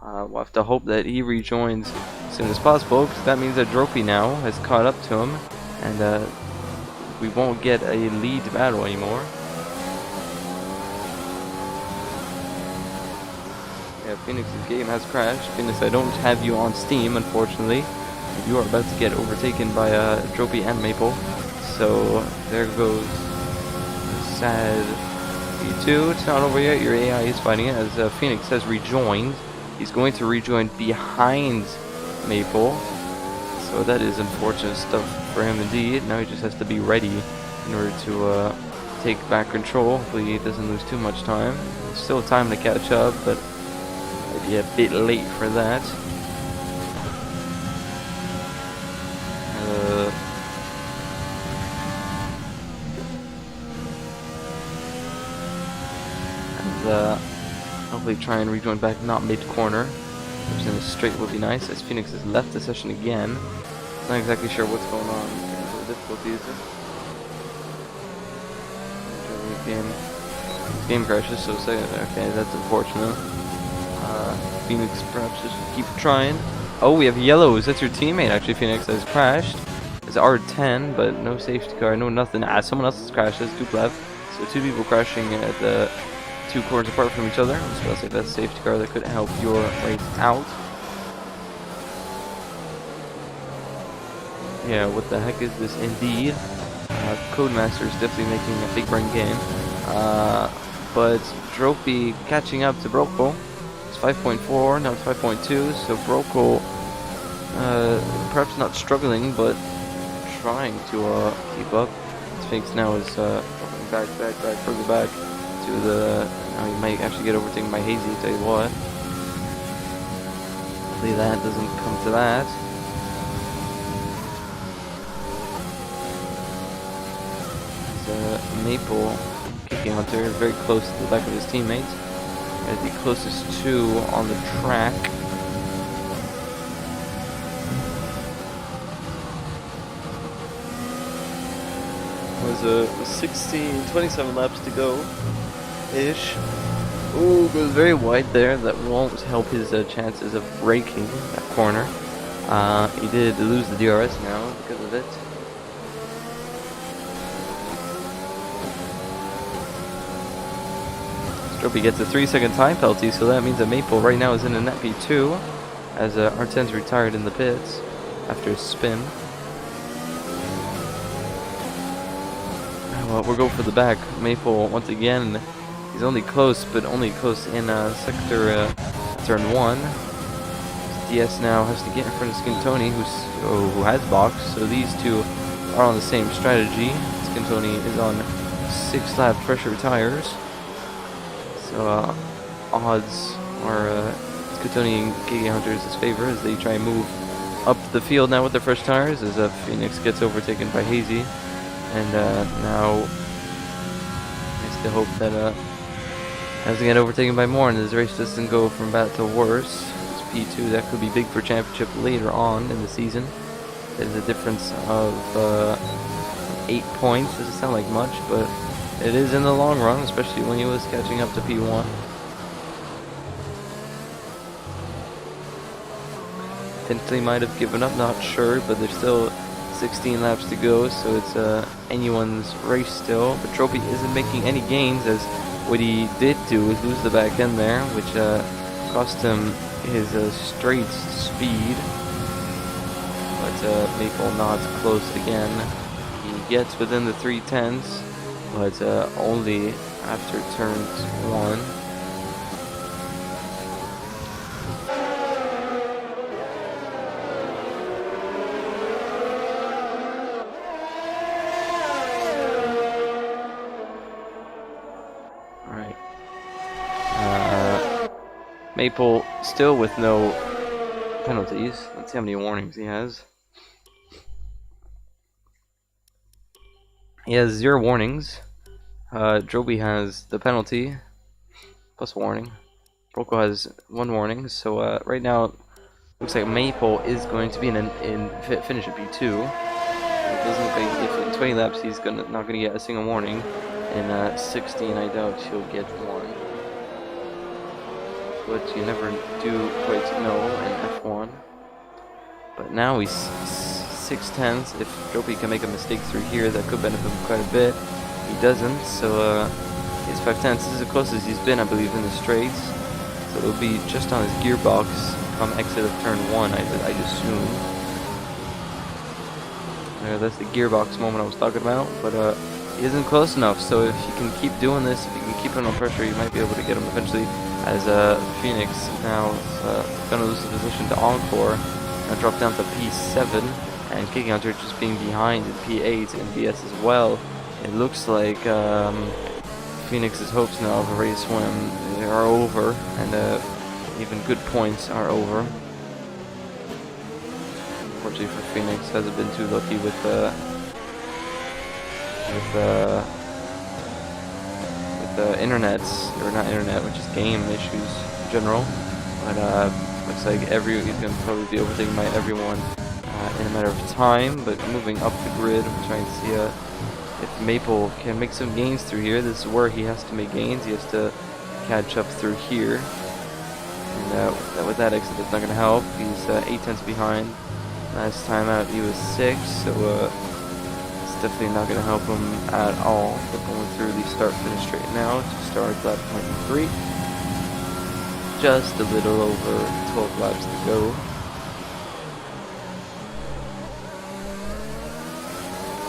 A: We'll have to hope that he rejoins as soon as possible, because that means that Dropey now has caught up to him. And we won't get a lead battle anymore. Yeah, Phoenix's game has crashed. Phoenix, I don't have you on Steam, unfortunately. You are about to get overtaken by Dropey and Maple. So there goes sad E2. It's not over yet. Your AI is fighting it, as Phoenix has rejoined. He's going to rejoin behind Maple. So that is unfortunate stuff for him indeed. Now he just has to be ready in order to take back control. Hopefully he doesn't lose too much time. There's still time to catch up, but maybe a bit late for that. Hopefully try and rejoin back, not mid-corner. Which in a straight would be nice, as Phoenix has left the session again. Not exactly sure what's going on. The difficulties. Game crashes, so say okay, that's unfortunate. Phoenix perhaps just keep trying. Oh, we have yellows. That's your teammate actually. Phoenix has crashed. It's R10, but no safety car, no nothing. Someone else has crashed. That's Duplev. So two people crashing at the two corners apart from each other. I'm just gonna say that's a safety car that could help your race out. Yeah, what the heck is this indeed? Codemaster is definitely making a big brain game. But Dropey catching up to Brokel. It's 5.4, now it's 5.2, so Brokel perhaps not struggling, but trying to keep up. Sphinx now is dropping back, further back to the... Now he might actually get overtaken by Hazy, tell you what. Hopefully that doesn't come to that. Maple kicking Hunter very close to the back of his teammates. At the closest two on the track. There's 27 laps to go ish. Ooh, goes very wide there. That won't help his chances of breaking that corner. He did lose the DRS now because of it. Stroby gets a 3-second time penalty, so that means that Maple right now is in a net P2 as R10's retired in the pits after a spin. Well, we'll go for the back. Maple, once again, he's only close, but only close in sector turn 1. DS now has to get in front of Scintoni, who has box, so these two are on the same strategy. Scintoni is on 6-lap pressure tires, so odds are Scintoni and KK Hunters' favor as they try and move up the field now with their fresh tires, as Phoenix gets overtaken by Hazy. And now it's to hope that doesn't get overtaken by more and this race doesn't go from bad to worse. It's P2, that could be big for championship later on in the season. There's a difference of 8 points. Doesn't sound like much, but it is in the long run, especially when he was catching up to P1. Tinsley might have given up, not sure, but there's still 16 laps to go, so it's anyone's race still. But Trophy isn't making any gains, as what he did do is lose the back end there, which cost him his straight speed. But Maple not close again. He gets within the 310s, but only after turn 1. Maple still with no penalties. Let's see how many warnings he has. He has 0 warnings. Droby has the penalty plus warning. Broco has 1 warning. So right now, looks like Maple is going to be finish at P2. It doesn't look like if in 20 laps he's not gonna get a single warning. In 16, I doubt he'll get 1. But you never do quite know in F1. But now he's 6/10. If Droby can make a mistake through here, that could benefit him quite a bit. He doesn't, so he's 5/10. This is the closest he's been, I believe, in the straights. So it'll be just on his gearbox come exit of turn 1, I'd assume. That's the gearbox moment I was talking about, but he isn't close enough. So if you can keep doing this, if you can keep him on pressure, you might be able to get him eventually. As Phoenix now is going to lose the position to Encore and drop down to P7, and Kicking Hunter just being behind in P8 and BS as well. It looks like Phoenix's hopes now of a race win are over, and even good points are over. Unfortunately for Phoenix, hasn't been too lucky with internet, or not internet, which is game issues in general. But looks like he's going to probably be overtaken by everyone in a matter of time. But moving up the grid, we're trying to see if Maple can make some gains through here. This is where he has to make gains. He has to catch up through here. And with that exit, it's not going to help. He's 8/10 behind. Last time out, he was 6, so definitely not going to help him at all. But going through the start-finish straight now to start lap 23. Just a little over 12 laps to go.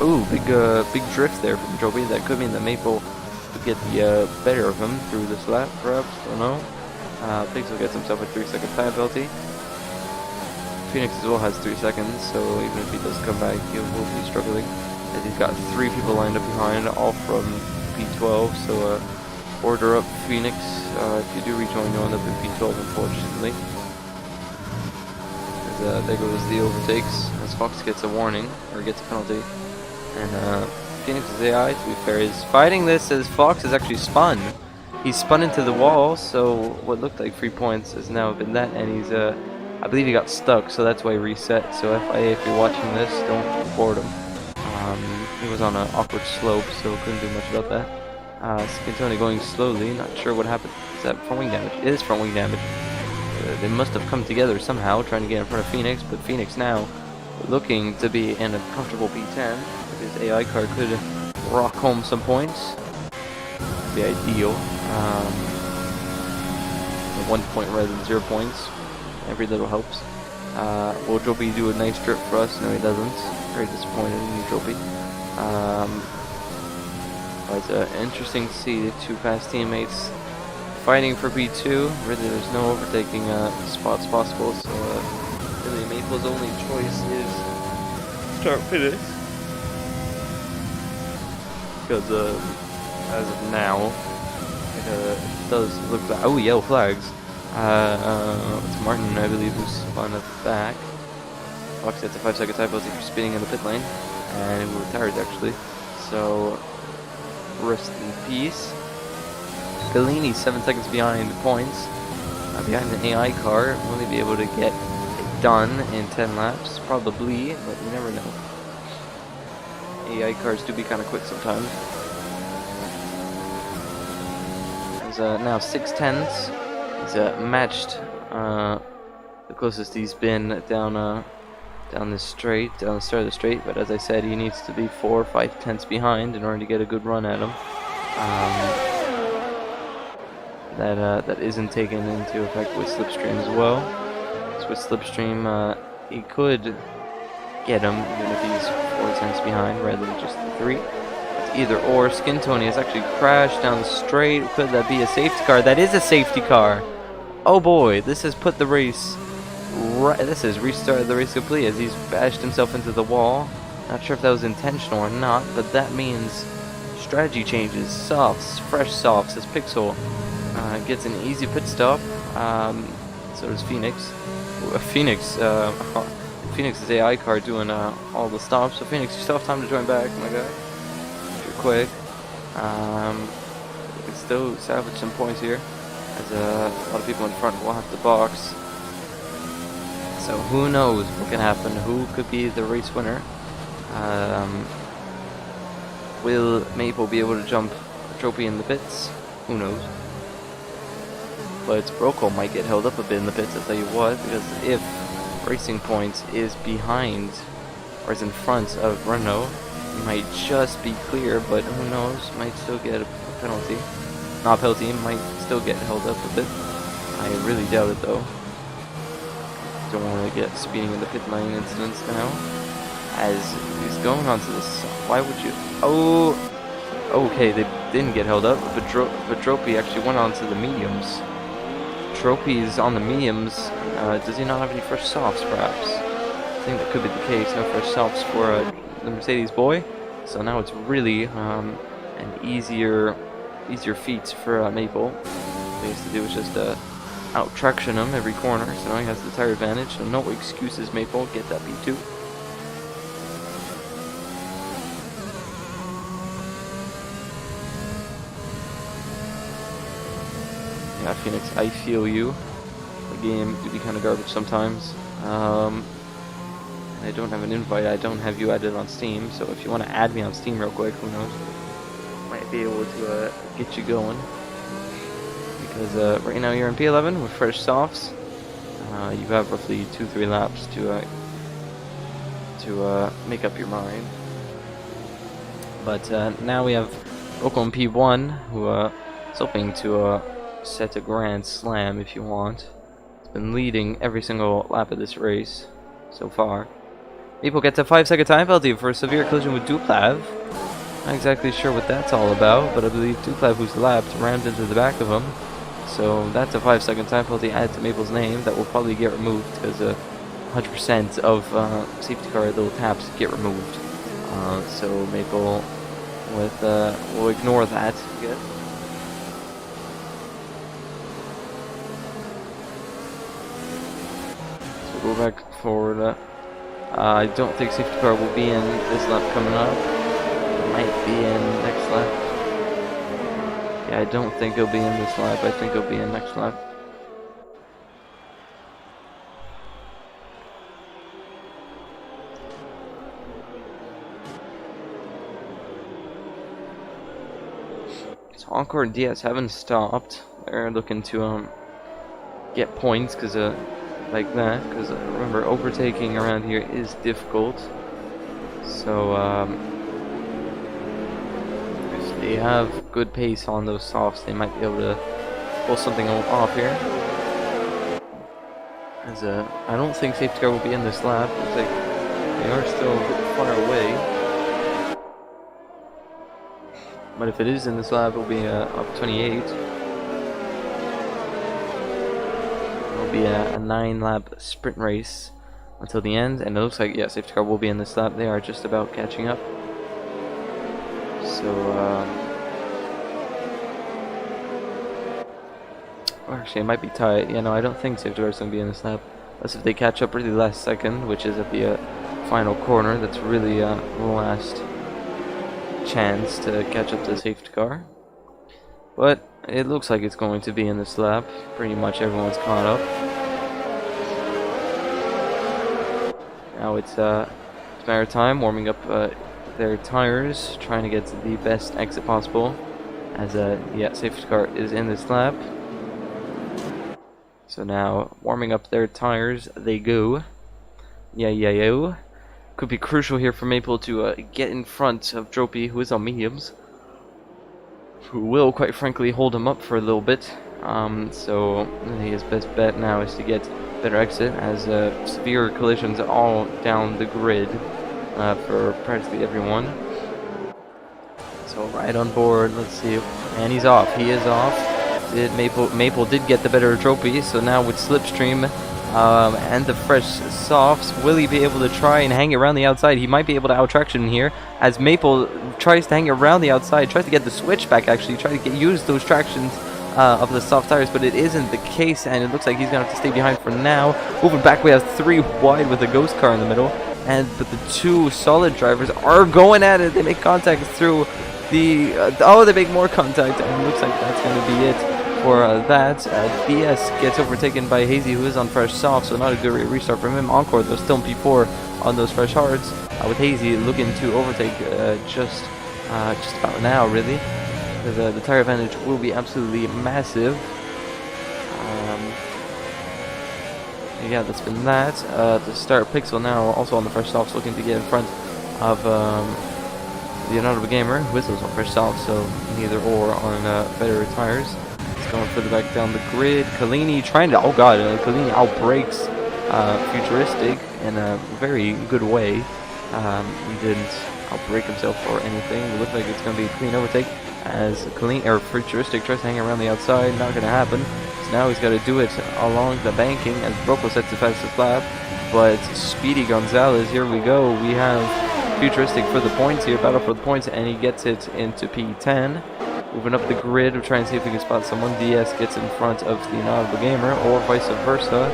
A: Ooh, big drift there from Joby. That could mean that Maple could get the better of him through this lap, perhaps. Don't know. Pixel gets himself a 3-second time penalty. Phoenix as well has 3 seconds, so even if he does come back, he will be struggling. As he's got 3 people lined up behind, all from P12, so order up Phoenix. If you do rejoin, you'll end up in P12, unfortunately. As, there goes the overtakes, as Fox gets a warning, or gets a penalty. And Phoenix's AI, to be fair, is fighting this as Fox has actually spun. He's spun into the wall, so what looked like 3 points has now been that, and he's, I believe he got stuck, so that's why he reset. So FIA, if you're watching this, don't report him. He was on an awkward slope, so couldn't do much about that. Scintoni going slowly, not sure what happened. Is that front wing damage? It is front wing damage. They must have come together somehow, trying to get in front of Phoenix, but Phoenix now looking to be in a comfortable P10. His AI car could rock home some points. Be ideal. 1 point rather than 0 points. Every little helps. Will Joby do a nice trip for us? No, he doesn't. Very disappointed in Joby. But interesting to see the two fast teammates fighting for P2. Really, there's no overtaking spots possible, so really Maple's only choice is start finish. Because as of now, it does look like, oh, yellow flags. It's Martin, I believe, who's on the back. Fox gets a 5-second time penalty for speeding in the pit lane, and who retired actually. So rest in peace. Bellini 7 seconds behind points, behind the AI car. Will he be able to get it done in 10 laps? Probably, but you never know. AI cars do be kind of quick sometimes. There's now 6:10s. He's matched the closest he's been down this straight, down the start of the straight. But as I said, he needs to be 4 or 5 tenths behind in order to get a good run at him. That isn't taken into effect with Slipstream as well. So with Slipstream, he could get him even if he's 4 tenths behind rather than just 3. It's either or. Skin Tony has actually crashed down the straight. Could that be a safety car? That is a safety car. Oh boy, this has put the race. This has restarted the race completely as he's bashed himself into the wall. Not sure if that was intentional or not, but that means strategy changes. Softs, fresh softs as Pixel gets an easy pit stop. So does Phoenix. Phoenix's AI car doing all the stops. So Phoenix, you still have time to join back, my guy. If you're quick. You can still salvage some points here, as a lot of people in front will have to box. So who knows what can happen? Who could be the race winner? Will Maple be able to jump Trophy in the pits? Who knows? But Broco might get held up a bit in the pits, I'll tell you what, because if Racing Points is behind or is in front of Renault, he might just be clear, but who knows? Might still get a penalty. Not a penalty, might still get held up a bit. I really doubt it though. Don't want to get speeding in the pit lane incidents now. As he's going onto this, why would you? Oh, okay, they didn't get held up, but Trophy actually went onto the mediums. Trophy's on the mediums. Does he not have any fresh softs, perhaps? I think that could be the case. No fresh softs for the Mercedes boy. So now it's really an easier feat for Maple. What he has to do is just out traction him every corner. So now he has the tire advantage. So no excuses, Maple. Get that P2. Yeah, Phoenix, I feel you. The game do be kind of garbage sometimes. I don't have an invite. I don't have you added on Steam. So if you want to add me on Steam real quick, who knows? Might be able to get you going. Because right now you're in P11 with fresh softs. You have roughly 2-3 laps to make up your mind. But now we have Rocco in P1, who is hoping to set a grand slam if you want. He's been leading every single lap of this race so far. People get a 5-second time penalty for a severe collision with Duplav. Not exactly sure what that's all about, but I believe Duplav, who's lapped, rammed into the back of him. So that's a 5-second time penalty added to Maple's name that will probably get removed because 100% of safety car little taps get removed. So Maple will ignore that. Good. So we'll go back forward. I don't think safety car will be in this lap coming up. It might be in next lap. Yeah, I don't think he'll be in this lap. I think he'll be in next lap. So Encore and Diaz haven't stopped. They're looking to get points because like that. Because remember, overtaking around here is difficult. So they have good pace on those softs, they might be able to pull something off here. As I don't think safety car will be in this lap. Looks like they are still a bit far away. But if it is in this lap, it will be up 28. It will be a 9-lap sprint race until the end, and it looks like, yeah, safety car will be in this lap. They are just about catching up. So, actually, it might be tight. Yeah, no, I don't think safety car is going to be in this lap. Unless if they catch up really last second, which is at the final corner. That's really the last chance to catch up to the safety car. But it looks like it's going to be in this lap. Pretty much everyone's caught up. Now it's a matter of time, warming up their tires, trying to get to the best exit possible. As yeah, safety car is in this lap. So now, warming up their tires, they go. Yeah. Could be crucial here for Maple to get in front of Dropey, who is on mediums. Who will, quite frankly, hold him up for a little bit. So his best bet now is to get better exit, as severe collisions all down the grid for practically everyone. So right on board, let's see, and he's off. He is off. Maple did get the better trophy, so now with Slipstream and the fresh softs, will he be able to try and hang around the outside? He might be able to out-traction here, as Maple tries to hang around the outside, tries to get the switch back actually, try to use those tractions of the soft tires, but it isn't the case, and it looks like he's going to have to stay behind for now. Moving back, we have 3 wide with a ghost car in the middle, but the 2 solid drivers are going at it. They make contact through the... oh, they make more contact, and it looks like that's going to be it. For that, DS gets overtaken by Hazy, who is on fresh soft, so not a good restart from him. Encore, though, still in P4 on those fresh hards, with Hazy looking to overtake just about now, really. Because the tire advantage will be absolutely massive. Yeah, that's been that. The start Pixel now also on the fresh softs, looking to get in front of Leonardo Gamer, who is also on fresh softs, so neither or on better tires. Going further back down the grid. Kalini trying to... oh god, Kalini outbreaks Futuristic in a very good way. He didn't outbreak himself or anything. It looks like it's going to be a clean overtake as Kalini, or Futuristic tries to hang around the outside. Not going to happen. So now he's got to do it along the banking as Broco sets the fastest lap. But Speedy Gonzalez, here we go. We have Futuristic for the points here, battle for the points, and he gets it into P10. Moving up the grid, we're trying to see if we can spot someone. DS gets in front of the Inaudible Gamer, or vice versa.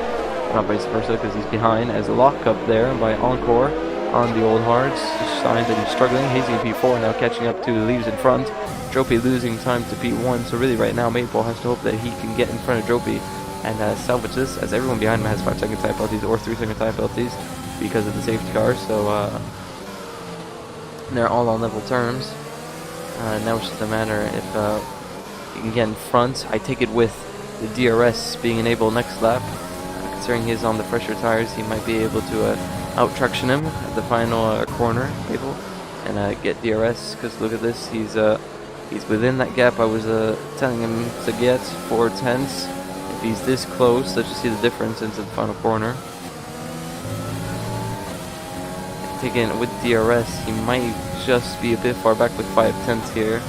A: Not vice versa, because he's behind, as a lockup there by Encore on the old hards. Signs that he's struggling. Hazy in P4 now catching up to Leaves in front. Dropey losing time to P1, so really right now Maple has to hope that he can get in front of Dropey and salvage this, as everyone behind him has 5-second time penalties or 3-second time penalties because of the safety car, so they're all on level terms. Now it's just a matter if you can get in front. I take it with the DRS being enabled next lap. Considering he's on the fresher tires, he might be able to out-traction him at the final corner table and get DRS, because look at this, he's within that gap I was telling him to get 4/10. If he's this close, let's just see the difference into the final corner. Taken with DRS, he might just be a bit far back with 5/10 here.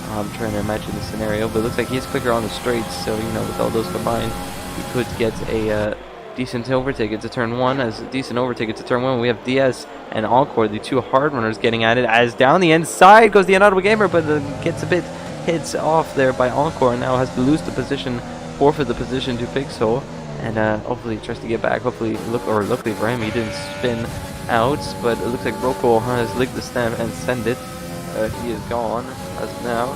A: I'm trying to imagine the scenario, but it looks like he's quicker on the straights, so you know, with all those combined, he could get a decent overtake into turn 1. As a decent overtake into turn 1, we have DS and Encore, the 2 hard runners, getting at it. As down the inside goes the Inaudible Gamer, but gets a bit hits off there by Encore, and now has to lose the position, forfeit the position to Pixel, and hopefully he tries to get back. Hopefully, luckily for him, he didn't spin out, but it looks like Rocco has licked the stamp and send it. He is gone as of now.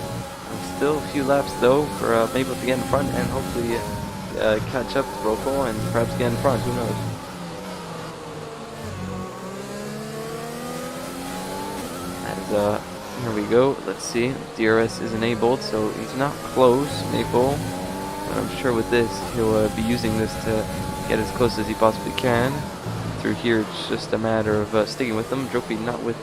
A: Still a few laps though for Maple to get in front and hopefully catch up to Rocco and perhaps get in front. Who knows? As here we go. Let's see. DRS is enabled, so he's not close, Maple. But I'm sure with this he'll be using this to get as close as he possibly can. Through here, it's just a matter of sticking with them. Dropey not with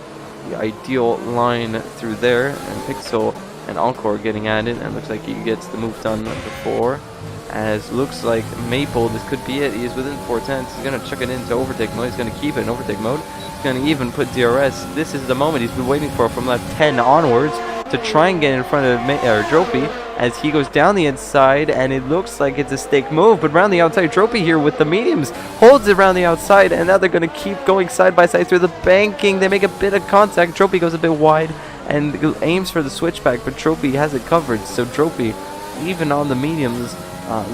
A: the ideal line through there, and Pixel and Encore getting at it, and looks like he gets the move done before. As looks like Maple, this could be it. He is within 4/10. He's going to chuck it into overtake mode. He's going to keep it in overtake mode. He's going to even put DRS. This is the moment he's been waiting for from lap 10 onwards to try and get in front of Dropey as he goes down the inside, and it looks like it's a stake move, but around the outside, Dropey here with the mediums holds it around the outside, and now they're going to keep going side by side through the banking. They make a bit of contact. Dropey goes a bit wide and aims for the switchback, but Dropey has it covered. So Dropey, even on the mediums,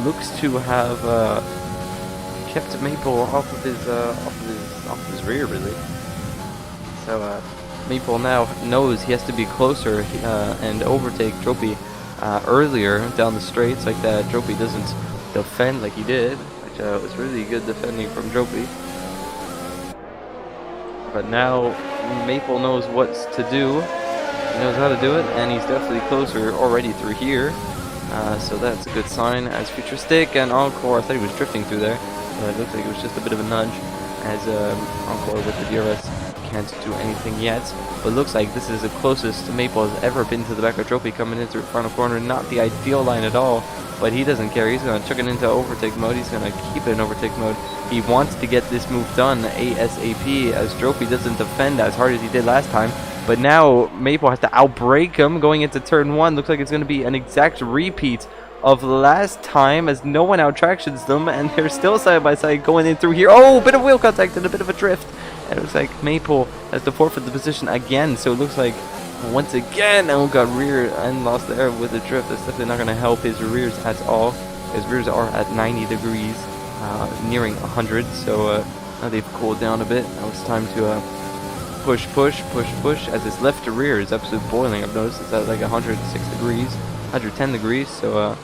A: looks to have kept Maple off of his rear, really. So Maple now knows he has to be closer and overtake Dropey earlier down the straights, like that Dropey doesn't defend like he did, which was really good defending from Dropey. But now Maple knows what to do. He knows how to do it, and he's definitely closer already through here. So that's a good sign. As Futuristic and Encore, I thought he was drifting through there, but it looks like it was just a bit of a nudge, as Encore with the DRS can't do anything yet. But looks like this is the closest Maple has ever been to the back of Dropey coming into the final corner. Not the ideal line at all, but he doesn't care. He's going to chuck it into overtake mode. He's going to keep it in overtake mode. He wants to get this move done ASAP, as Dropey doesn't defend as hard as he did last time. But now Maple has to outbrake him going into turn 1. Looks like it's going to be an exact repeat of last time, as no one out-tractions them, and they're still side by side going in through here. Oh, a bit of wheel contact and a bit of a drift. And it looks like Maple has to forfeit the position again. So it looks like once again, oh, got rear and lost the air with the drift. That's definitely not going to help his rears at all. His rears are at 90 degrees, nearing 100. So now they've cooled down a bit. Now it's time to push, as his left to rear is absolutely boiling. I've noticed it's at like 106 degrees, 110 degrees, so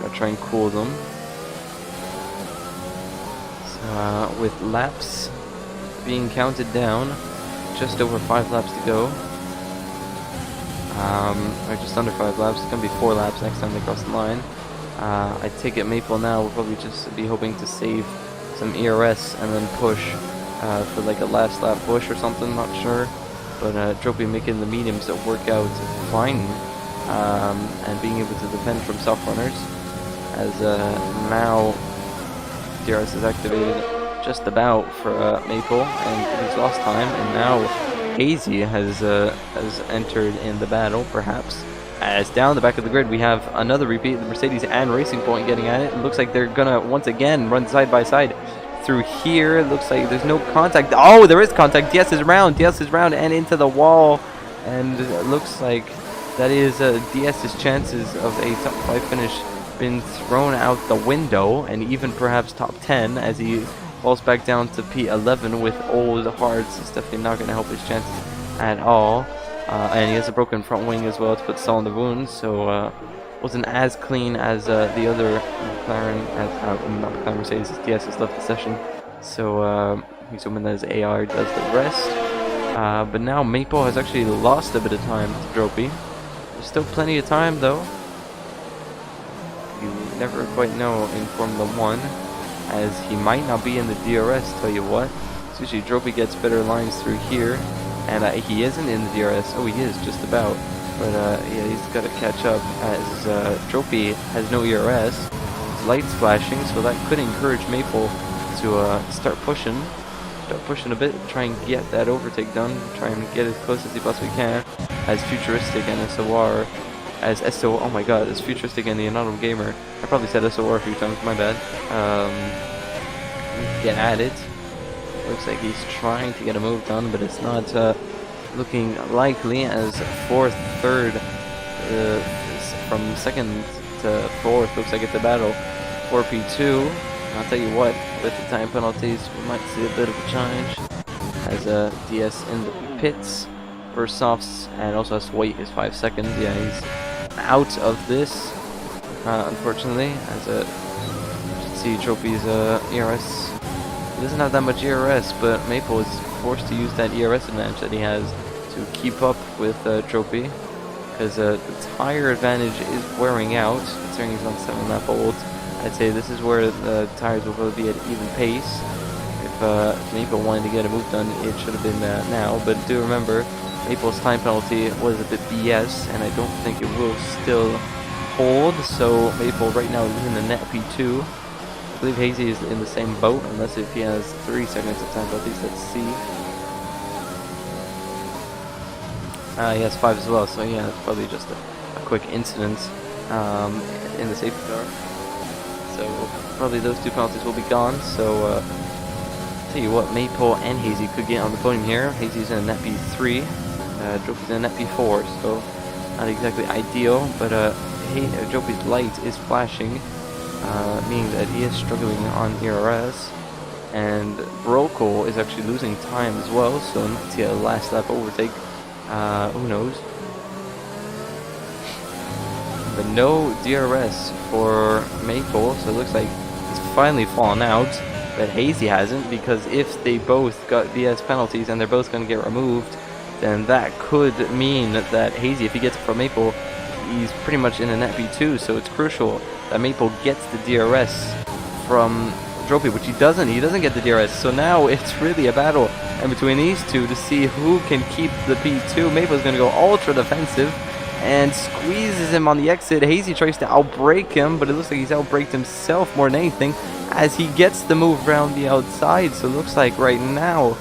A: gotta try and cool them. So with laps being counted down, just over 5 laps to go, or just under 5 laps. It's gonna be 4 laps next time they cross the line. I take it Maple now will probably just be hoping to save some ERS and then push for like a last lap push or something, not sure. But Dropey making the mediums that work out fine, and being able to defend from soft runners, as now DRS is activated just about for Maple, and he's lost time, and now Hazy has entered in the battle, perhaps. As down the back of the grid we have another repeat, the Mercedes and Racing Point getting at it. It looks like they're gonna once again run side by side through here. It looks like there's no contact. Oh, there is contact. DS is round, and into the wall, and it looks like that is DS's chances of a top 5 finish been thrown out the window, and even perhaps top 10, as he falls back down to P11 with old hards. It's definitely not going to help his chances at all. And he has a broken front wing as well to put salt in the wound, so wasn't as clean as the other McLaren, not McLaren, Mercedes. DS has left the session, so he's hoping that his AR does the rest. But now Maple has actually lost a bit of time to Dropey. There's still plenty of time though. You never quite know in Formula 1, as he might not be in the DRS, tell you what. So usually Dropey gets better lines through here, and he isn't in the DRS. Oh, he is, just about. But yeah, he's got to catch up, as Dropey has no ERS. His light's flashing, so that could encourage Maple to start pushing a bit, try and get that overtake done, try and get as close as he possibly can. As Futuristic and SOR, oh my god, as Futuristic and the Anonymous Gamer, I probably said SOR a few times, my bad, get at it. Looks like he's trying to get a move done, but it's not looking likely, as fourth, third, from second to fourth, looks like it's a battle for P2. I'll tell you what, with the time penalties, we might see a bit of a change, as DS in the pits for softs, and also has to wait his 5 seconds. Yeah, he's out of this, unfortunately, as you should see Trophy's ERS. He doesn't have that much ERS, but Maple is forced to use that ERS advantage that he has to keep up with Trophy, because the tire advantage is wearing out, considering he's on 7 lap old. I'd say this is where the tires will probably be at even pace. If Maple wanted to get a move done, it should have been now, but do remember, Maple's time penalty was a bit BS, and I don't think it will still hold. So Maple right now is in the net P2. I believe Hazy is in the same boat, unless if he has 3 seconds of time penalties. Let's see. He has 5 as well, so yeah, it's probably just a quick incident in the safety car. So probably those 2 penalties will be gone. So tell you what, Maple and Hazy could get on the podium here. Hazy's in a net P3, Jopi's in a net P4, so not exactly ideal, but Jopi's light is flashing, meaning that he is struggling on ERS, and Brokel is actually losing time as well, so let's get a last lap overtake. Who knows? But no DRS for Maple, so it looks like he's finally fallen out. But Hazy hasn't, because if they both got BS penalties and they're both going to get removed, then that could mean that Hazy, if he gets it from Maple, he's pretty much in a net B2. So it's crucial that Maple gets the DRS from Dropey, which he doesn't. He doesn't get the DRS. So now it's really a battle in between these two to see who can keep the P2. Maple's going to go ultra defensive and squeezes him on the exit. Hazy tries to outbrake him, but it looks like he's outbraked himself more than anything as he gets the move around the outside. So it looks like right now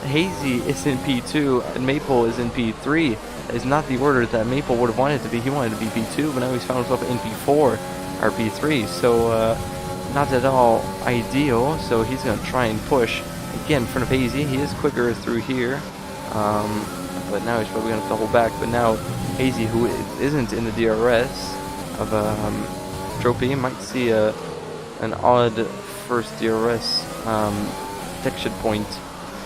A: Hazy is in P2 and Maple is in P3. That is not the order that Maple would have wanted to be. He wanted to be P2, but now he's found himself in P4 or P3. So not at all ideal. So he's going to try and push again in front of Hazy. He is quicker through here, but now he's probably going to have to hold back. But now Hazy, who isn't in the DRS of Trophy, might see an odd first DRS detection point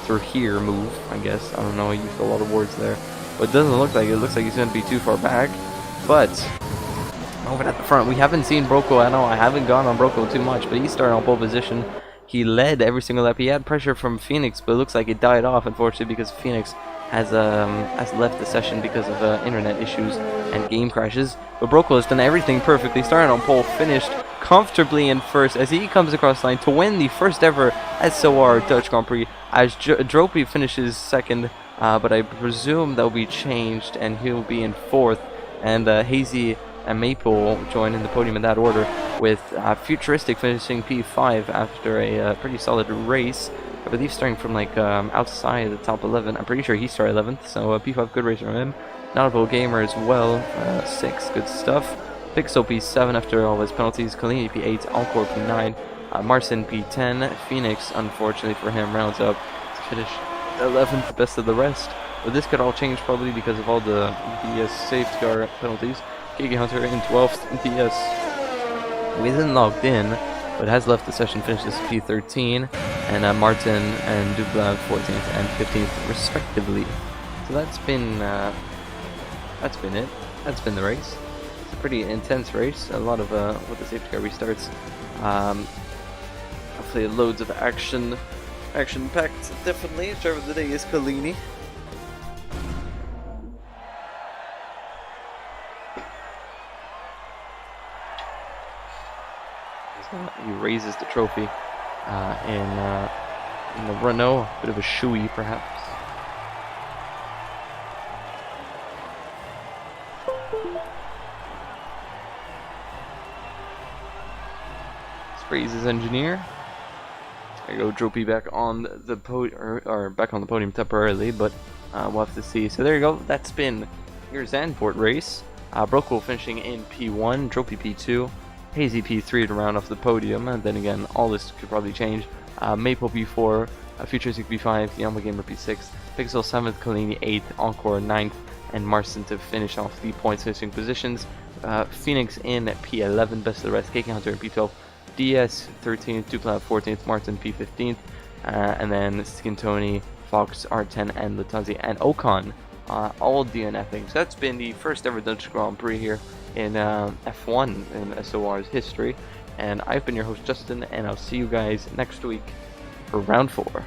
A: through here move, I guess. I don't know, I used a lot of words there. But it doesn't look like it. It looks like he's going to be too far back. But over at the front, we haven't seen Brokel at all. I haven't gone on Brokel too much, but he's starting on pole position. He led every single lap. He had pressure from Phoenix, but it looks like it died off, unfortunately, because Phoenix has left the session because of internet issues and game crashes. But Brokel has done everything perfectly. Started on pole, finished comfortably in first as he comes across the line to win the first ever SOR Dutch Grand Prix, as Dropey finishes second, but I presume that will be changed and he'll be in fourth, and Hazy and Maple join in the podium in that order, with Futuristic finishing P5 after a pretty solid race. I believe starting from like outside the top 11. I'm pretty sure he started 11th, so P5, good race from him. Notable Gamer as well, 6, good stuff. Pixel P7 after all his penalties. Kalini P8, Encore P9, Marcin P10. Phoenix, unfortunately for him, rounds up to finish 11th, best of the rest. But this could all change probably because of all the BS safety car penalties. Kiki Hunter in 12th BS. He isn't logged in, but has left the session, finishes P13, and Martin and Dubla 14th and 15th respectively. So that's been it. That's been the race. It's a pretty intense race. A lot of with the safety car restarts. Hopefully loads of action packed. Definitely. Driver of the day is Kalini. He raises the trophy in the Renault, a bit of a shoey perhaps. Sprays his engineer. There you go, Trophy back on the back on the podium temporarily, but we'll have to see. So there you go. That's been your Zandvoort race. Brokel finishing in P1, Trophy P2. Hazy P3 to round off the podium, and then again, all this could probably change. Maple P4, Futuristic P5, Yama Gamer P6, Pixel 7th, Kalini 8th, Encore 9th, and Marcin to finish off the points finishing positions. Phoenix in P11, best of the rest, Kiki Hunter in P12, DS 13th, Duplat 14th, Martin P15th, and then Skintoni, Fox, R10, and Lutanzi, and Ocon all DNFing. So that's been the first ever Dutch Grand Prix here in F1 in SOR's history, and I've been your host Justin, and I'll see you guys next week for round 4.